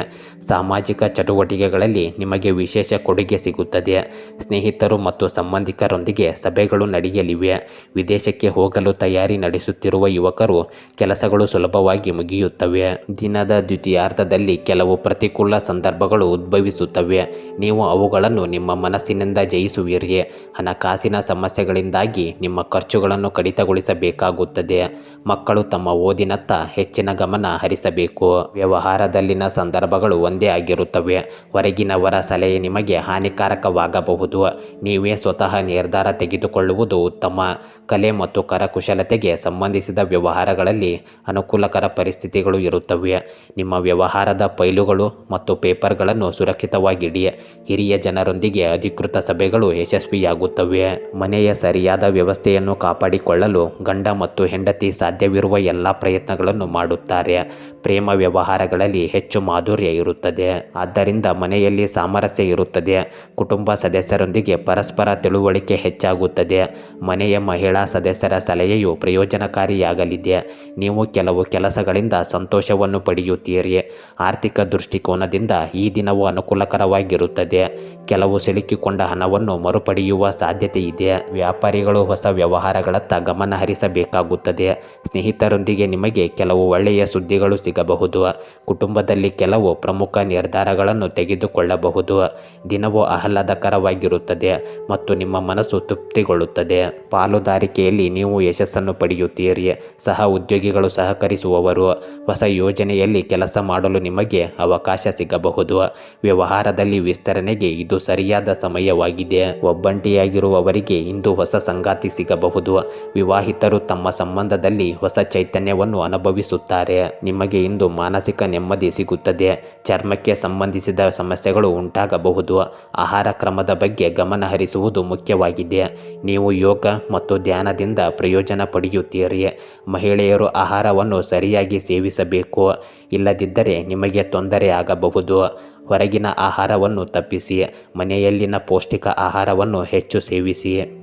ಸಾಮಾಜಿಕ ಚಟುವಟಿಕೆಗಳಲ್ಲಿ ನಿಮಗೆ ವಿಶೇಷ ಕೊಡುಗೆ ಸಿಗುತ್ತದೆ. ಸ್ನೇಹಿತರು ಮತ್ತು ಸಂಬಂಧಿಕರೊಂದಿಗೆ ಸಭೆಗಳು ನಡೆಯಲಿವೆ. ವಿದೇಶಕ್ಕೆ ಹೋಗಲು ತಯಾರಿ ನಡೆಸುತ್ತಿರುವ ಯುವಕರು ಕೆಲಸಗಳು ಸುಲಭವಾಗಿ ಮುಗಿಯುತ್ತವೆ. ದಿನದ ದ್ವಿತೀಯಾರ್ಧದಲ್ಲಿ ಕೆಲವು ಪ್ರತಿಕೂಲ ಸಂದರ್ಭಗಳು ಉದ್ಭವಿಸುತ್ತವೆ. ನೀವು ಅವುಗಳನ್ನು ನಿಮ್ಮ ಮನಸ್ಸಿನಿಂದ ಜಯಿಸುವಿರಿ. ಹಣಕಾಸಿನ ಸಮಸ್ಯೆಗಳಿಂದಾಗಿ ನಿಮ್ಮ ಖರ್ಚುಗಳನ್ನು ಕಡಿತಗೊಳಿಸಬೇಕಾಗುತ್ತದೆ. ಮಕ್ಕಳು ತಮ್ಮ ಓದಿನತ್ತ ಹೆಚ್ಚಿನ ಗಮನ ಹರಿಸಬೇಕು. ವ್ಯವಹಾರದಲ್ಲಿನ ಸಂದರ್ಭಗಳು ಒಂದೇ ಆಗಿರುತ್ತವೆ. ಹೊರಗಿನವರ ಸಲಹೆ ನಿಮಗೆ ಹಾನಿಕಾರಕವಾಗಬಹುದು. ನೀವೇ ಸ್ವತಃ ನಿರ್ಧಾರ ತೆಗೆದುಕೊಳ್ಳುವುದು ಉತ್ತಮ. ಕಲೆ ಮತ್ತು ಕರಕುಶಲತೆಗೆ ಸಂಬಂಧಿಸಿದ ವ್ಯವಹಾರಗಳಲ್ಲಿ ಅನುಕೂಲಕರ ಪರಿಸ್ಥಿತಿಗಳು ಇರುತ್ತವೆ. ನಿಮ್ಮ ವ್ಯವಹಾರದ ಫೈಲುಗಳು ಮತ್ತು ಪೇಪರ್ಗಳನ್ನು ಸುರಕ್ಷಿತವಾಗಿಡಿ. ಹಿರಿಯ ಜನರೊಂದಿಗೆ ಅಧಿಕೃತ ಸಭೆಗಳು ಯಶಸ್ವಿಯಾಗುತ್ತವೆ. ಮನೆಯ ಸರಿಯಾದ ವ್ಯವಸ್ಥೆಯನ್ನು ಕಾಪಾಡಿಕೊಳ್ಳಲು ಗಂಡ ಮತ್ತು ಹೆಂಡತಿ ಸಾಧ್ಯವಿರುವ ಎಲ್ಲ ಪ್ರಯತ್ನಗಳನ್ನು ಮಾಡುತ್ತಾರೆ. ಪ್ರೇಮ ವ್ಯವಹಾರಗಳಲ್ಲಿ ಹೆಚ್ಚು ಮಾಧುರ್ಯ ಇರುತ್ತದೆ. ಆದ್ದರಿಂದ ಮನೆಯಲ್ಲಿ ಸಾಮರಸ್ಯ ಇರುತ್ತದೆ. ಕುಟುಂಬ ಸದಸ್ಯರೊಂದಿಗೆ ಪರಸ್ಪರ ತಿಳುವಳಿಕೆ ಹೆಚ್ಚಾಗುತ್ತದೆ. ಮನೆಯ ಮಹಿಳಾ ಸದಸ್ಯರ ಸಲಹೆಯು ಪ್ರಯೋಜನಕಾರಿಯಾಗಲಿದೆ. ನೀವು ಕೆಲವು ಕೆಲಸಗಳಿಂದ ಸಂತೋಷವನ್ನು ಪಡೆಯುತ್ತೀರಿ. ಆರ್ಥಿಕ ದೃಷ್ಟಿಕೋನದಿಂದ ಈ ದಿನವು ಅನುಕೂಲಕರವಾಗಿರುತ್ತದೆ. ಕೆಲವು ಸಿಲುಕಿಕೊಂಡ ಹಣವನ್ನು ಮರುಪಡೆಯುವ ಸಾಧ್ಯತೆ ಇದೆ. ವ್ಯಾಪಾರಿಗಳು ಹೊಸ ವ್ಯವಹಾರಗಳತ್ತ ಗಮನ ಹರಿಸಬೇಕಾಗುತ್ತದೆ. ಸ್ನೇಹಿತರೊಂದಿಗೆ ನಿಮಗೆ ಕೆಲವು ಒಳ್ಳೆಯ ಸುದ್ದಿಗಳು ಸಿಗಬಹುದು. ಕುಟುಂಬದಲ್ಲಿ ಕೆಲವು ಪ್ರಮುಖ ನಿರ್ಧಾರಗಳನ್ನು ತೆಗೆದುಕೊಳ್ಳಬಹುದು. ದಿನವು ಆಹ್ಲಾದಕರವಾಗಿರುತ್ತದೆ ಮತ್ತು ನಿಮ್ಮ ಮನಸ್ಸು ತೃಪ್ತಿಗೊಳ್ಳುತ್ತದೆ. ಪಾಲುದಾರಿಕೆಯಲ್ಲಿ ನೀವು ಯಶಸ್ಸನ್ನು ಪಡೆಯುತ್ತೀರಿ. ಸಹ ಉದ್ಯೋಗಿಗಳು ಸಹಕರಿಸುವವರು. ಹೊಸ ಯೋಜನೆಯಲ್ಲಿ ಕೆಲಸ ಮಾಡಲು ನಿಮಗೆ ಅವಕಾಶ ಸಿಗಬಹುದು. ವ್ಯವಹಾರದಲ್ಲಿ ವಿಸ್ತರಣೆಗೆ ಇದು ಸರಿಯಾದ ಸಮಯವಾಗಿದೆ. ಒಬ್ಬಂಟಿಯಾಗಿರುವವರಿಗೆ ಇಂದು ಹೊಸ ಸಂಗಾತಿ ಸಿಗಬಹುದು. ವಿವಾಹಿತರು ತಮ್ಮ ಸಂಬಂಧದಲ್ಲಿ ಹೊಸ ಚೈತನ್ಯವನ್ನು ಅನುಭವಿಸುತ್ತಾರೆ. ಯೋಚಿಸುತ್ತಾರೆ. ನಿಮಗೆ ಇಂದು ಮಾನಸಿಕ ನೆಮ್ಮದಿ ಸಿಗುತ್ತದೆ. ಚರ್ಮಕ್ಕೆ ಸಂಬಂಧಿಸಿದ ಸಮಸ್ಯೆಗಳು ಉಂಟಾಗಬಹುದು. ಆಹಾರ ಕ್ರಮದ ಬಗ್ಗೆ ಗಮನ ಹರಿಸುವುದು ಮುಖ್ಯವಾಗಿದೆ. ನೀವು ಯೋಗ ಮತ್ತು ಧ್ಯಾನದಿಂದ ಪ್ರಯೋಜನ ಪಡೆಯುತ್ತೀರಿ. ಮಹಿಳೆಯರು ಆಹಾರವನ್ನು ಸರಿಯಾಗಿ ಸೇವಿಸಬೇಕು. ಇಲ್ಲದಿದ್ದರೆ ನಿಮಗೆ ತೊಂದರೆ ಆಗಬಹುದು. ಹೊರಗಿನ ಆಹಾರವನ್ನು ತಪ್ಪಿಸಿ. ಮನೆಯಲ್ಲಿನ ಪೌಷ್ಟಿಕ ಆಹಾರವನ್ನು ಹೆಚ್ಚು ಸೇವಿಸಿ.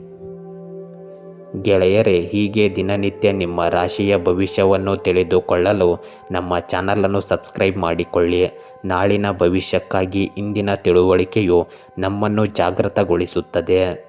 ಗೆಳೆಯರೇ, ಹೀಗೆ ದಿನನಿತ್ಯ ನಿಮ್ಮ ರಾಶಿಯ ಭವಿಷ್ಯವನ್ನು ತಿಳಿದುಕೊಳ್ಳಲು ನಮ್ಮ ಚಾನಲನ್ನು ಸಬ್ಸ್ಕ್ರೈಬ್ ಮಾಡಿಕೊಳ್ಳಿ. ನಾಳಿನ ಭವಿಷ್ಯಕ್ಕಾಗಿ ಇಂದಿನ ತಿಳುವಳಿಕೆಯು ನಮ್ಮನ್ನು ಜಾಗೃತಗೊಳಿಸುತ್ತದೆ.